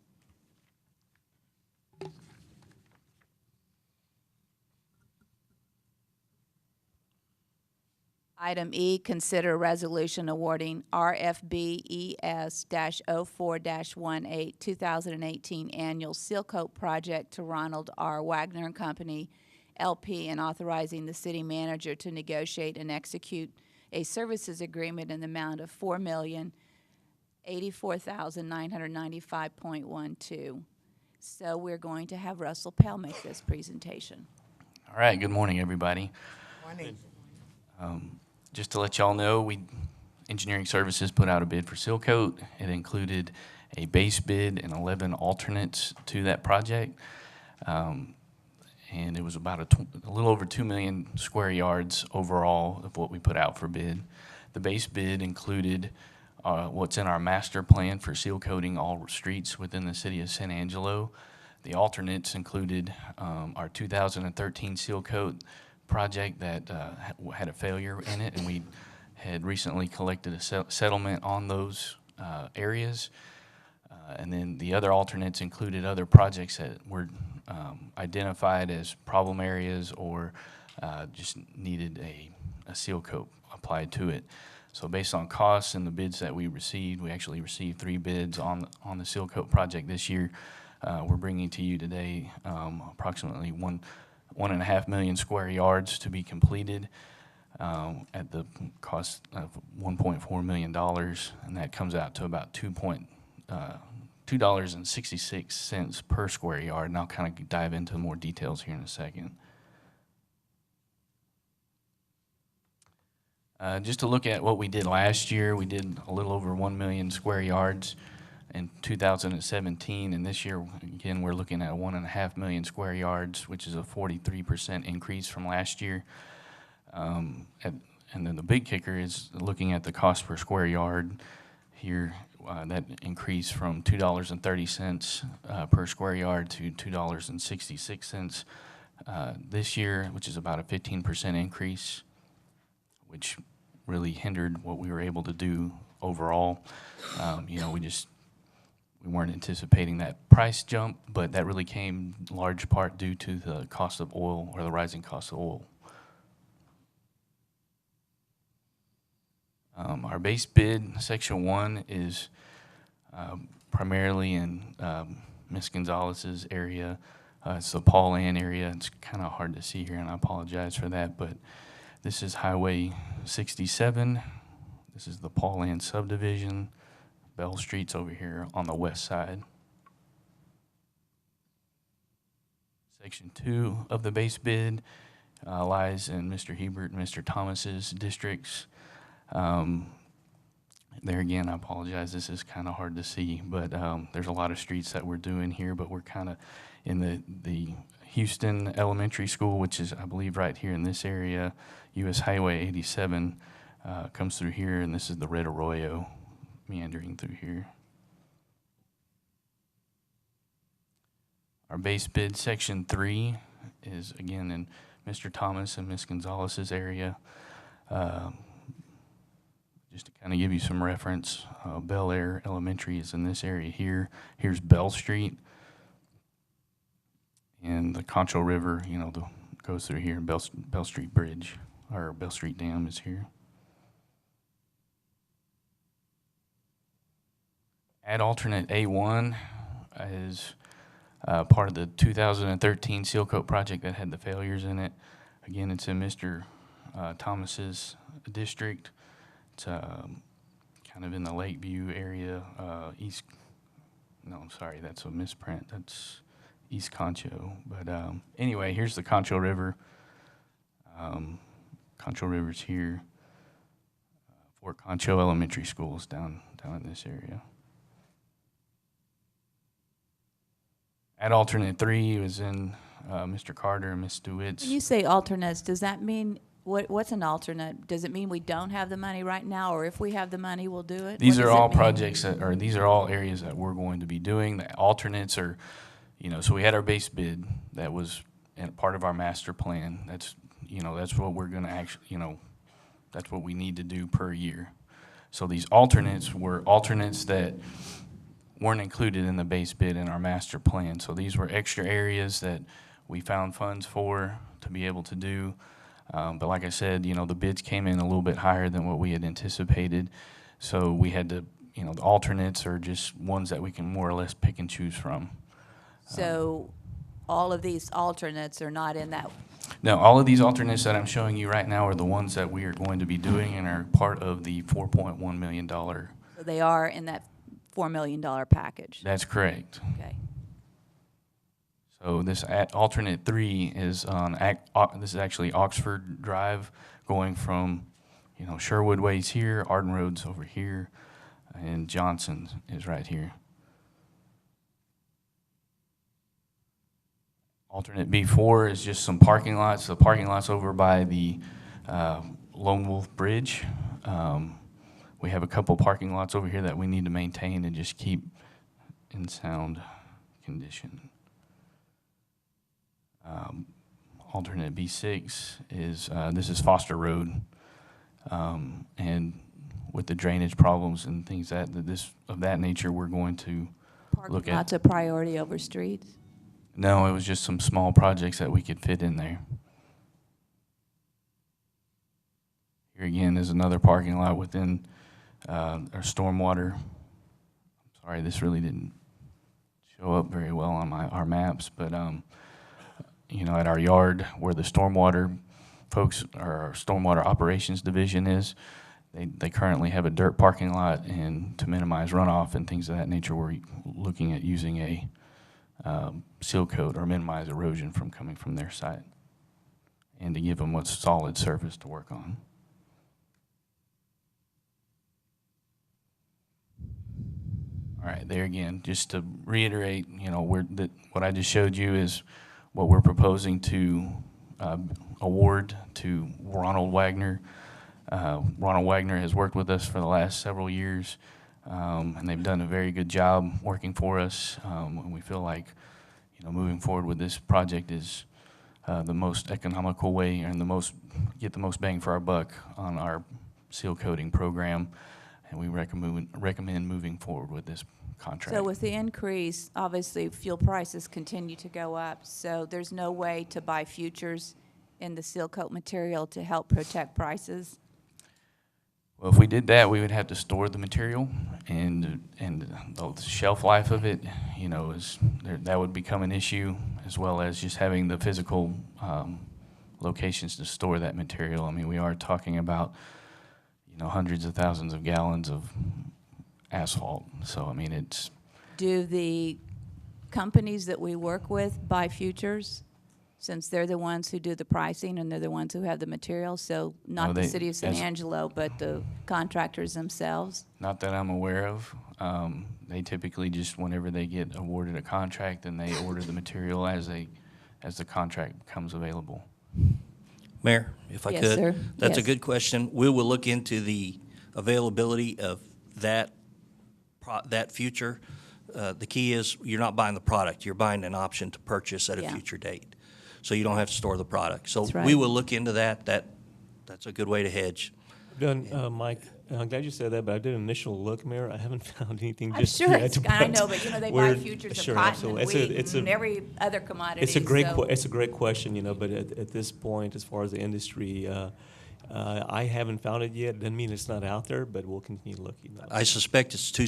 Item E, consider a resolution awarding RFBES-04-18 2018 annual seal coat project to Ronald R. Wagner and Company, LP, and authorizing the city manager to negotiate and execute a services agreement in the amount of $4,084,995.12. So we're going to have Russell Pell make this presentation. All right, good morning, everybody. Morning. Just to let y'all know, Engineering Services put out a bid for seal coat. It included a base bid and 11 alternates to that project. And it was about a little over 2 million square yards overall of what we put out for bid. The base bid included what's in our master plan for seal coating all streets within the city of San Angelo. The alternates included our 2013 seal coat project that had a failure in it, and we had recently collected a settlement on those areas. And then the other alternates included other projects that were identified as problem areas or just needed a seal coat applied to it. So based on costs and the bids that we received, we actually received 3 bids on the seal coat project this year. We're bringing to you today approximately 1.5 million square yards to be completed at the cost of $1.4 million, and that comes out to about $2.66 per square yard, and I'll kind of dive into more details here in a second. Just to look at what we did last year, we did a little over 1 million square yards in 2017, and this year, again, we're looking at 1.5 million square yards, which is a 43% increase from last year. And then the big kicker is looking at the cost per square yard here. That increased from $2.30 per square yard to $2.66 this year, which is about a 15% increase, which really hindered what we were able to do overall. We weren't anticipating that price jump, but that really came large part due to the cost of oil, or the rising cost of oil. Our base bid, Section 1, is primarily in Ms. Gonzalez's area. It's the Paul Ann area. It's kind of hard to see here, and I apologize for that, but this is Highway 67. This is the Paul Ann subdivision. Bell Street's over here on the west side. Section 2 of the base bid lies in Mr. Hebert and Mr. Thomas's districts. There again, I apologize, this is kind of hard to see, but there's a lot of streets that we're doing here, but we're kind of in the Houston Elementary School, which is, I believe, right here in this area. US Highway 87 comes through here, and this is the Red Arroyo meandering through here. Our base bid, Section 3, is again in Mr. Thomas and Ms. Gonzalez's area. Just to kind of give you some reference, Bel Air Elementary is in this area here. Here's Bell Street, and the Concho River, goes through here. Bell Street Bridge, or Bell Street Dam, is here. Add alternate A1 is part of the 2013 seal coat project that had the failures in it. Again, it's in Mr. Thomas's district. It's kind of in the Lakeview area, no, I'm sorry, that's a misprint. That's East Concho. But anyway, here's the Concho River. Concho River's here. Fort Concho Elementary School is down in this area. At alternate 3 was in Mr. Carter and Ms. DeWitt's. When you say alternates, does that mean, what's an alternate? Does it mean we don't have the money right now, or if we have the money, we'll do it? These What are does it all mean? projects these are all areas that we're going to be doing. The alternates are, so we had our base bid that was part of our master plan. That's what we're going to actually, that's what we need to do per year. So these alternates were alternates that weren't included in the base bid in our master plan. So these were extra areas that we found funds for to be able to do. But like I said, the bids came in a little bit higher than what we had anticipated. So we had to, the alternates are just ones that we can more or less pick and choose from. So all of these alternates are not in that? No, all of these alternates that I'm showing you right now are the ones that we are going to be doing and are part of the $4.1 million. So they are in that $4 million package? That's correct. Okay. So this alternate 3 is on, this is actually Oxford Drive, going from, Sherwood Way's here, Arden Road's over here, and Johnson is right here. Alternate B4 is just some parking lots. The parking lots over by the Lone Wolf Bridge. We have a couple parking lots over here that we need to maintain and just keep in sound condition. Alternate B6 is, this is Foster Road. And with the drainage problems and things of that nature, we're going to look at. Parking lots a priority over streets? No, it was just some small projects that we could fit in there. Here again is another parking lot within our stormwater. I'm sorry, this really didn't show up very well on our maps, but at our yard where the stormwater folks, or our stormwater operations division is, they currently have a dirt parking lot, and to minimize runoff and things of that nature, we're looking at using a seal coat or minimize erosion from coming from their site, and to give them what's solid surface to work on. All right, there again, just to reiterate, what I just showed you is what we're proposing to award to Ronald Wagner. Ronald Wagner has worked with us for the last several years, and they've done a very good job working for us. And we feel like, moving forward with this project is the most economical way and get the most bang for our buck on our seal coating program. And we recommend moving forward with this contract. So with the increase, obviously fuel prices continue to go up, so there's no way to buy futures in the seal coat material to help protect prices? Well, if we did that, we would have to store the material, and the shelf life of it, that would become an issue, as well as just having the physical locations to store that material. I mean, we are talking about, hundreds of thousands of gallons of asphalt. So, I mean, it's... Do the companies that we work with buy futures, since they're the ones who do the pricing and they're the ones who have the material? So not the city of San Angelo, but the contractors themselves? Not that I'm aware of. They typically just, whenever they get awarded a contract, then they order the material as the contract becomes available. Mayor, if I Yes, could. sir. That's a Yes. good question. We will look into the availability of that future. The key is you're not buying the product. You're buying an option to purchase at a Yeah. future date. So you don't have to store the product. So That's right. we will look into that. That's a good way to hedge. Mike, I'm glad you said that, but I did an initial look, Mayor. I haven't found anything I'm just sure yet. I know, but they buy futures of sure, cotton absolutely. and wheat and every other commodity. It's a great so. it's a great question, but at this point, as far as the industry, I haven't found it yet. Doesn't mean it's not out there, but we'll continue looking. I suspect it's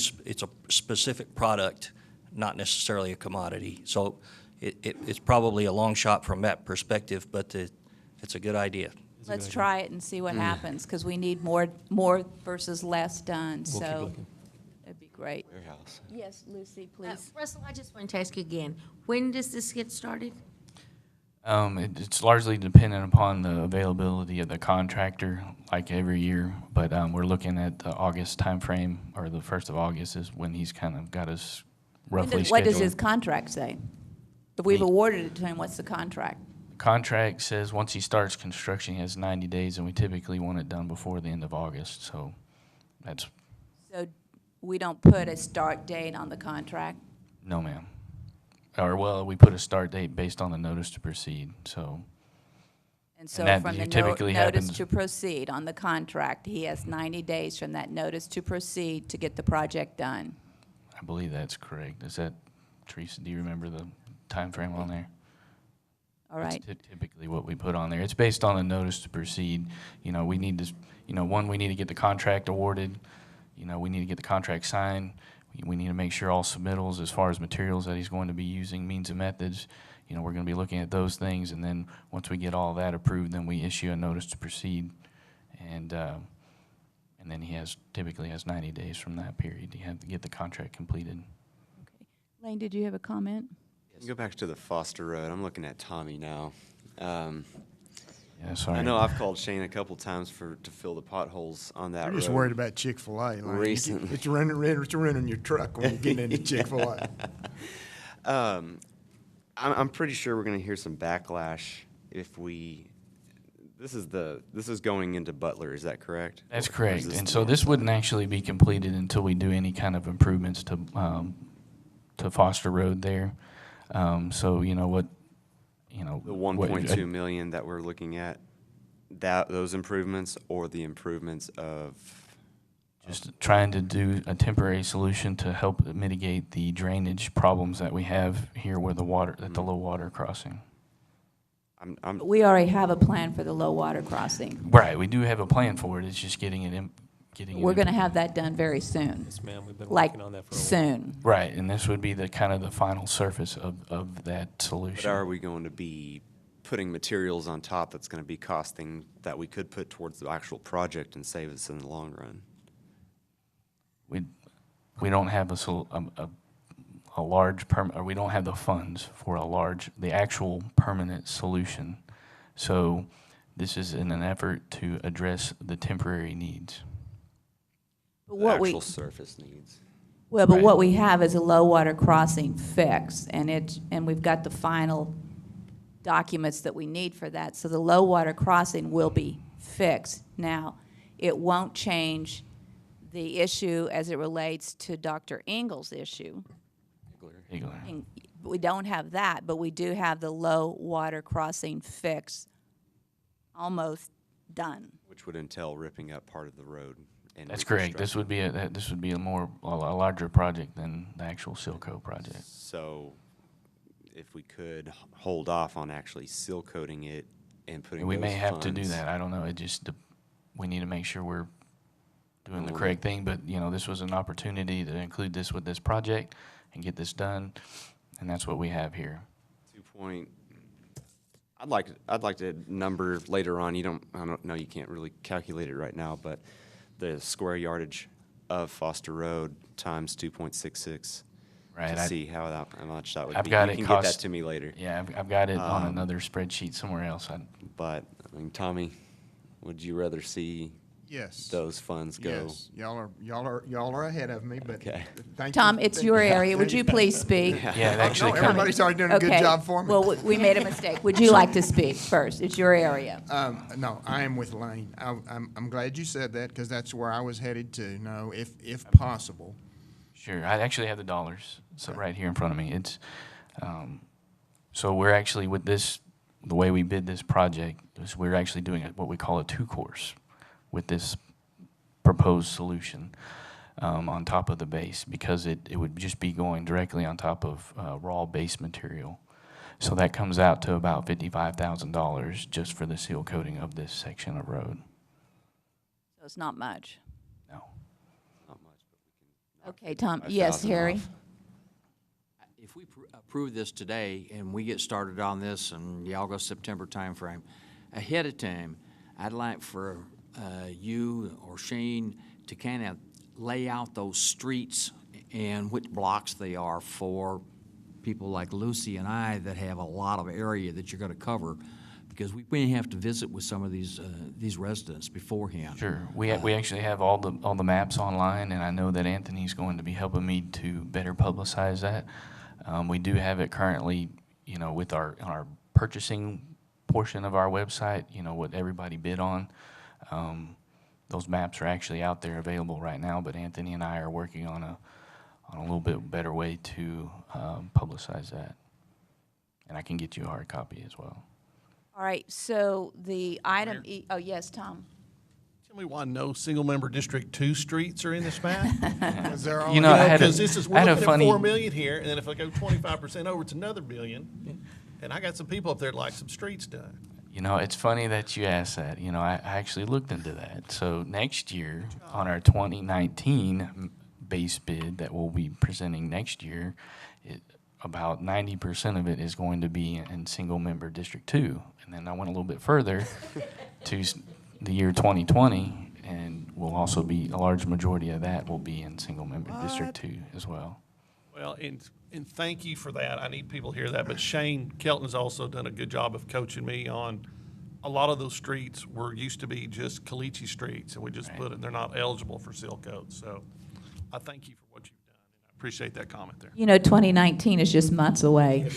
a specific product, not necessarily a commodity. So it's probably a long shot from that perspective, but it's a good idea. a Let's good idea. try it and see what happens, because we need more versus less done, We'll keep so looking. it'd be great. Warehouse. Yes, Lucy, please. Russell, I just wanted to ask you again, when does this get started? It's largely dependent upon the availability of the contractor, like every year. But we're looking at the August timeframe, or the 1st of August is when he's kind of got us roughly scheduled. What does his contract say? If we've awarded it to him, what's the contract? Contract says once he starts construction, he has 90 days, and we typically want it done before the end of August. So that's So we don't put a start date on the contract? no, ma'am. Or, well, we put a start date based on the notice to proceed, so. And so that from the typically notice happens- to proceed on the contract, he has 90 days from that notice to proceed to get the project done. I believe that's correct. Is that, Teresa, do you remember the time frame on there? All right. That's typically what we put on there. It's based on a notice to proceed. You know, we need to, one, we need to get the contract awarded. We need to get the contract signed. We need to make sure all submittals as far as materials that he's going to be using, means and methods, we're going to be looking at those things. And then once we get all that approved, then we issue a notice to proceed. And then he typically has 90 days from that period to have to get the contract completed. Lane, did you have a comment? Go back to the Foster Road. I'm looking at Tommy now. Yeah, sorry. I know I've called Shane a couple times to fill the potholes on that I'm road. just worried about Chick-fil-A. Recently. It's running your truck when you get into Chick-fil-A. I'm pretty sure we're going to hear some backlash if this is going into Butler, is that correct? That's Or is correct. this And the so main this side? wouldn't actually be completed until we do any kind of improvements to Foster Road there. So The 1.2 million that we're looking at, those improvements or the improvements of? Just trying to do a temporary solution to help mitigate the drainage problems that we have here where at the low water crossing. We already have a plan for the low water crossing. Right, we do have a plan for it. It's just getting it in. We're going to have that done very soon. Yes, ma'am. We've been Like working on that for a while. soon. Right, and this would be the kind of the final surface of that But solution. are we going to be putting materials on top that's going to be costing that we could put towards the actual project and save us in the long run? We don't have a large or we don't have the funds for the actual permanent solution. So this is in an effort to address the temporary needs. But The what actual surface needs. Well, but Right. what we have is a low water crossing fix, and we've got the final documents that we need for that. So the low water crossing will be fixed. Now, it won't change the issue as it relates to Dr. Engel's issue. Igler. We don't have that, but we do have the low water crossing fix almost done. Which would entail ripping up part of the road. And That's correct. This would be a larger project than the actual Silco project. So if we could hold off on actually seal coating it and putting We those may have to do funds- that. I don't know. We need to make sure we're doing the Well, correct thing. But this was an opportunity to include this with this project and get this done, and that's what we have here. I'd like to number later on. I don't know. You can't really calculate it right now, but the square yardage of Foster Road times 2.66. Right, To see how much that would I've be. got You it can cost- get that to me later. Yeah, I've got it on another spreadsheet somewhere else. But Tommy, would you rather see Yes. those funds go? Yes, y'all are ahead of me, but Okay. thank you. Tom, it's your area. Would you please speak? Yeah, it actually No, everybody's already done a good Okay. job for me. Well, we made a mistake. Would you like to speak first? It's your area. No, I am with Lane. I'm glad you said that, because that's where I was headed to. No, if possible. Sure, I actually have the dollars right here in front of me. It's so we're actually with this, the way we bid this project is we're actually doing what we call a 2-course with this proposed solution on top of the base, because it would just be going directly on top of raw base material. So that comes out to about $55,000 just for the seal coating of this section of road. So it's not much. No. Not much, but we can. Okay, Tom. Yes, 5,000 Harry? off. If we approve this today and we get started on this and the August, September timeframe, ahead of time, I'd like for you or Shane to kind of lay out those streets and which blocks they are for people like Lucy and I that have a lot of area that you're going to cover, because we may have to visit with some of these residents beforehand. Sure. We actually have all the maps online, and I know that Anthony's going to be helping me to better publicize that. We do have it currently, with our purchasing portion of our website, what everybody bid on. Those maps are actually out there available right now, but Anthony and I are working on a little bit better way to publicize that. And I can get you a hard copy as well. All right, so the item E, oh, yes, Tom. Tell me why no single-member District 2 streets are in this map? Because they're all. Because this is, we're looking at 4 million here, and then if I go 25% over, it's another billion. And I got some people up there that like some streets done. It's funny that you asked that. I actually looked into that. So next year, on our 2019 base bid that we'll be presenting next year, about 90% of it is going to be in single-member District 2. And then I went a little bit further to the year 2020, and will also be a large majority of that will be in single-member District 2 as well. Well, and thank you for that. I need people to hear that. But Shane Kelton's also done a good job of coaching me on a lot of those streets used to be just caliche streets, and we just put it, they're not eligible for seal codes. So I thank you for what you've done, and I appreciate that comment there. 2019 is just months away.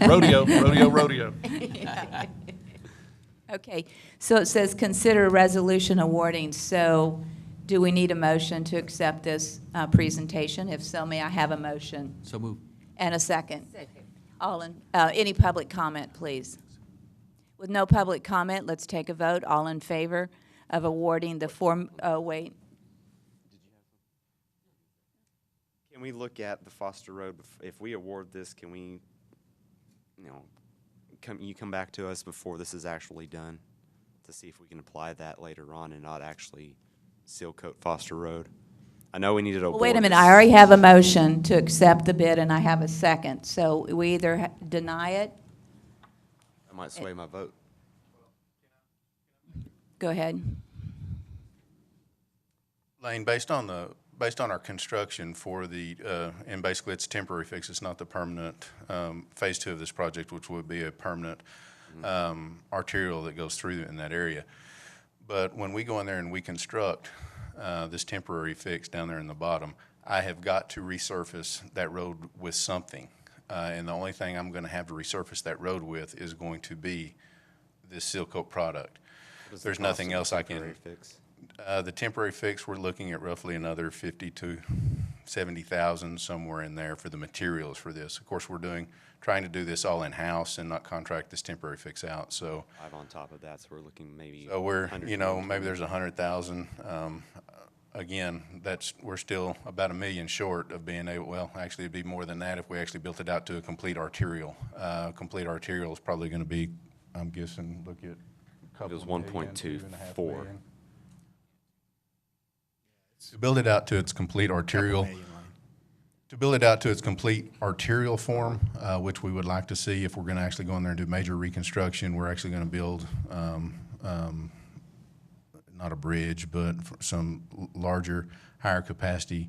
Rodeo. Yeah. Okay, so it says consider resolution awarding. So do we need a motion to accept this presentation? If so, may I have a motion? So move. And a second? Second. Any public comment, please? With no public comment, let's take a vote. All in favor of awarding the wait. Can we look at the Foster Road, if we award this, can we, come back to us before this is actually done to see if we can apply that later on and not actually seal coat Foster Road? I know we needed to. Well, wait a minute, I already have a motion to accept the bid and I have a second. So we either deny it. I might sway my vote. Go ahead. Lane, based on our construction for the, and basically it's a temporary fix, it's not the permanent, phase 2 of this project, which would be a permanent arterial that goes through in that area. But when we go in there and we construct this temporary fix down there in the bottom, I have got to resurface that road with something. And the only thing I'm going to have to resurface that road with is going to be this seal coat product. There's nothing else I can. Fix? The temporary fix, we're looking at roughly another 50 to 70,000 somewhere in there for the materials for this. Of course, we're trying to do this all in house and not contract this temporary fix out. So on top of that, so we're looking maybe. So we're maybe there's 100,000. Again, we're still about $1 million short of being able. Well, actually, it'd be more than that if we actually built it out to a complete arterial. Complete arterial is probably going to be, I'm guessing, look at. It was 1.24. To build it out to its complete arterial, form, which we would like to see if we're going to actually go in there and do major reconstruction. We're actually going to build not a bridge, but some larger, higher capacity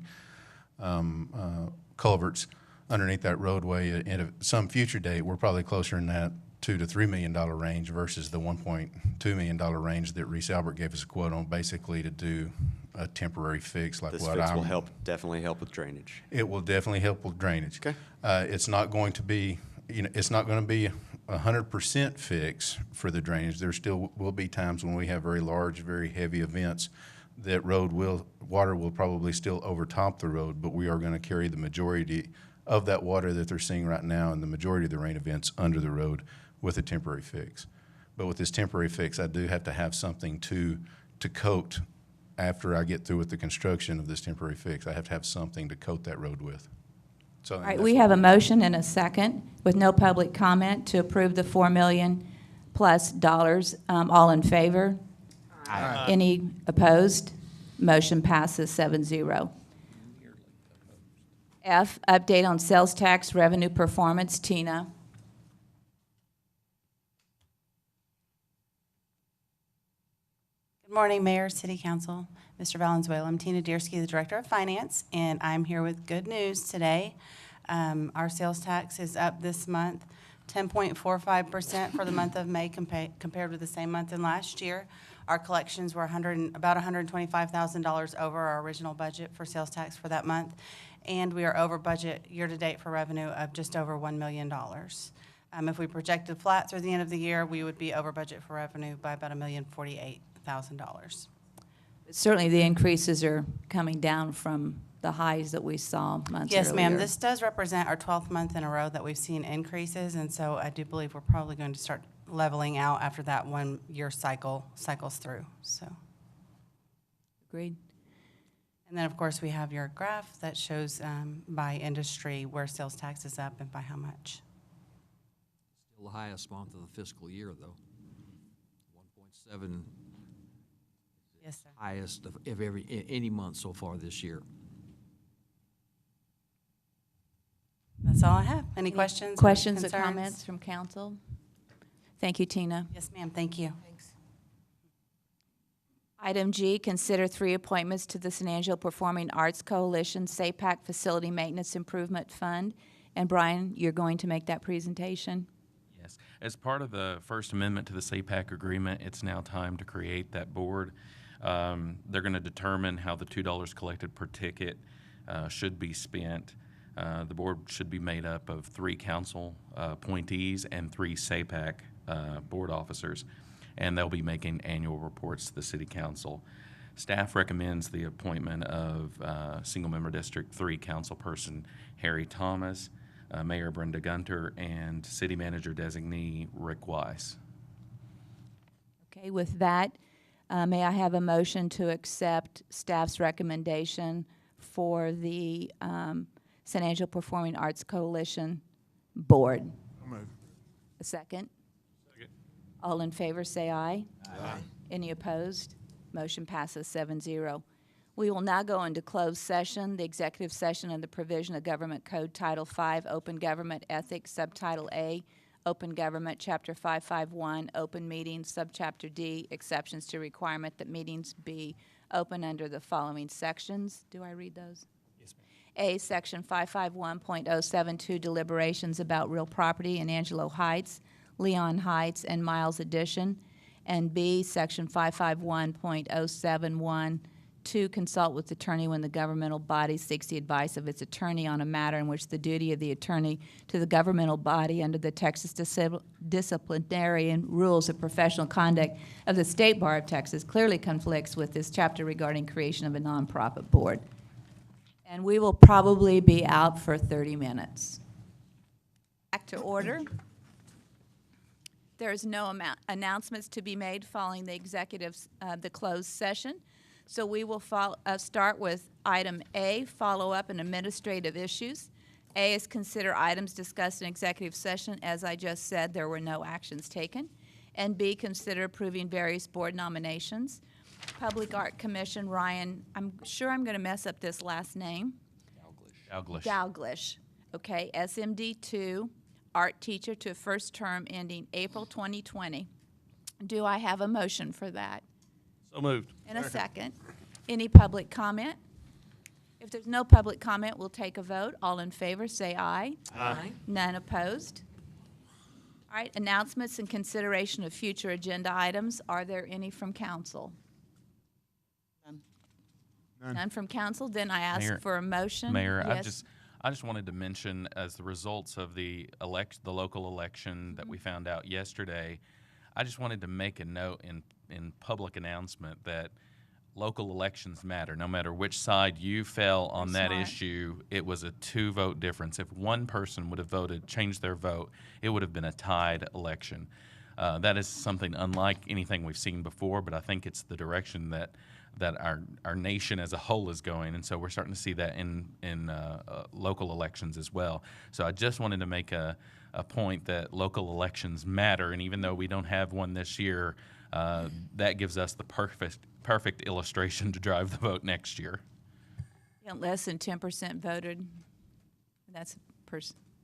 culverts underneath that roadway. And at some future date, we're probably closer in that $2 to $3 million range versus the $1.2 million range that Reese Albert gave us a quote on, basically to do a temporary fix like this what fix will definitely help with drainage. It will definitely help with drainage. Okay. It's not going to be, it's not going to be 100% fix for the drainage. There still will be times when we have very large, very heavy events that water will probably still overtop the road, but we are going to carry the majority of that water that they're seeing right now and the majority of the rain events under the road with a temporary fix. But with this temporary fix, I do have to have something to coat after I get through with the construction of this temporary fix. I have to have something to coat that road with. So all right, we have a motion and a second with no public comment to approve the $4 million plus dollars. All in favor? Aye. Any opposed? Motion passes 7-0. F, update on sales tax revenue performance. Tina. Good morning, Mayor, City Council, Mr. Valenzuela. I'm Tina Deersky, the Director of Finance, and I'm here with good news today. Our sales tax is up this month, 10.45% for the month of May compared with the same month in last year. Our collections were about $125,000 over our original budget for sales tax for that month, and we are over budget year-to-date for revenue of just over $1 million. If we projected flat through the end of the year, we would be over budget for revenue by about $1,048,000. Certainly, the increases are coming down from the highs that we saw months Yes, earlier. ma'am. This does represent our 12th month in a row that we've seen increases, and so I do believe we're probably going to start leveling out after that 1 year cycles through. So, agreed. And then, of course, we have your graph that shows by industry where sales tax is up and by how much. Still the highest month of the fiscal year, though. 1.7. Yes, sir. Highest of any month so far this year. That's all I have. Any questions? Questions or concerns? comments from council? Thank you, Tina. Yes, ma'am. Thank you. Item G, consider 3 appointments to the San Angelo Performing Arts Coalition SAPAC Facility Maintenance Improvement Fund. And Brian, you're going to make that presentation? Yes. As part of the First Amendment to the SAPAC agreement, it's now time to create that board. They're going to determine how the $2 collected per ticket should be spent. The board should be made up of 3 council appointees and 3 SAPAC board officers, and they'll be making annual reports to the City Council. Staff recommends the appointment of single-member District 3 councilperson Harry Thomas, Mayor Brenda Gunter, and City Manager Designee Rick Weiss. Okay, with that, may I have a motion to accept staff's recommendation for the San Angelo Performing Arts Coalition Board? I'll move. A second? Second. All in favor, say aye. Aye. Any opposed? Motion passes 7-0. We will now go into closed session, the executive session of the provision of Government Code Title V, Open Government Ethics, Subtitle A, Open Government, Chapter 551, Open Meetings, Subchapter D, exceptions to requirement that meetings be open under the following sections. Do I read those? Yes, ma'am. A, Section 551.072, deliberations about real property in Angelo Heights, Leon Heights, and Miles Addition. And B, Section 551.071, to consult with the attorney when the governmental body seeks the advice of its attorney on a matter in which the duty of the attorney to the governmental body under the Texas Disciplinary and Rules of Professional Conduct of the State Bar of Texas clearly conflicts with this chapter regarding creation of a nonprofit board. And we will probably be out for 30 minutes. Back to order. There is no announcements to be made following the the closed session. So we will start with item A, follow-up and administrative issues. A is consider items discussed in executive session. As I just said, there were no actions taken. And B, consider approving various board nominations. Public Art Commission, Ryan, I'm sure I'm going to mess up this last name. Dalglish. Okay, SMD 2, art teacher to first term ending April 2020. Do I have a motion for that? So moved. In a second. Any public comment? If there's no public comment, we'll take a vote. All in favor, say aye. Aye. None opposed. All right, announcements and consideration of future agenda items. Are there any from council? None from council? Then I ask Mayor, for a motion. Mayor, Yes. I just wanted to mention, as the results of the local election that we found out yesterday, I just wanted to make a note in public announcement that local elections matter. No matter which side you fell on that issue, it was a 2-vote difference. If one person would have changed their vote, it would have been a tied election. That is something unlike anything we've seen before, but I think it's the direction that our nation as a whole is going, and so we're starting to see that in local elections as well. So I just wanted to make a point that local elections matter, and even though we don't have one this year, that gives us the perfect illustration to drive the vote next year. Less than 10% voted. That's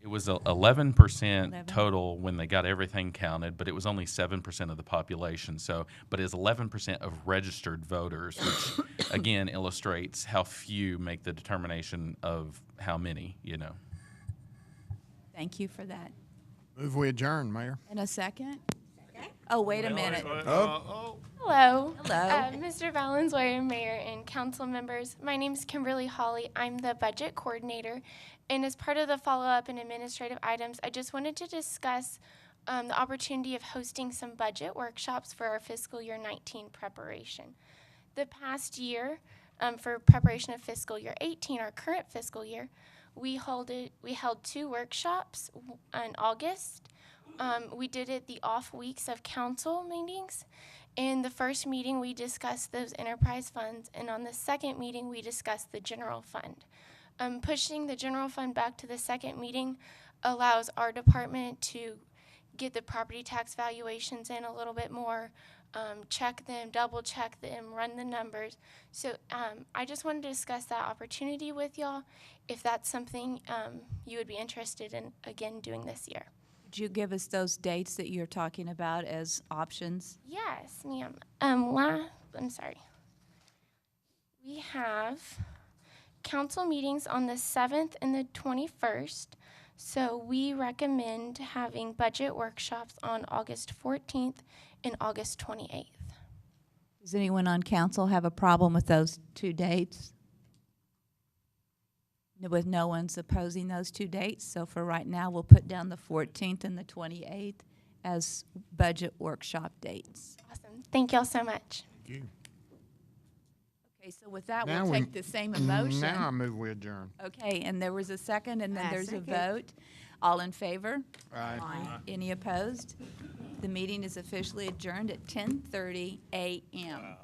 It was 11% total when they got everything counted, but it was only 7% of the population. So, but it's 11% of registered voters, which again illustrates how few make the determination of how many, you know. Thank you for that. Move we adjourn, Mayor. And a second? Oh, wait a minute. Oh. Hello. Hello. Mr. Valenzuela, Mayor, and council members. My name is Kimberly Hawley. I'm the budget coordinator. And as part of the follow-up and administrative items, I just wanted to discuss the opportunity of hosting some budget workshops for our fiscal year 19 preparation. The past year, for preparation of fiscal year 18, our current fiscal year, we held 2 workshops in August. We did it the off weeks of council meetings. In the first meeting, we discussed those enterprise funds, and on the second meeting, we discussed the general fund. Pushing the general fund back to the second meeting allows our department to get the property tax valuations in a little bit more, check them, double check them, run the numbers. So I just wanted to discuss that opportunity with y'all, if that's something you would be interested in, again, doing this year. Would you give us those dates that you're talking about as options? Yes, ma'am. I'm sorry. We have council meetings on the 7th and the 21st. So we recommend having budget workshops on August 14th and August 28th. Does anyone on council have a problem with those 2 dates? With no one's opposing those 2 dates, so for right now, we'll put down the 14th and the 28th as budget workshop dates. Awesome. Thank y'all so much. Thank you. Okay, so with that, Now we'll we- take the same emotion. Now I move we adjourn. Okay, and there was a second, and then I there's a second. vote. All in favor? Aye. Any opposed? The meeting is officially adjourned at 10:30 a.m.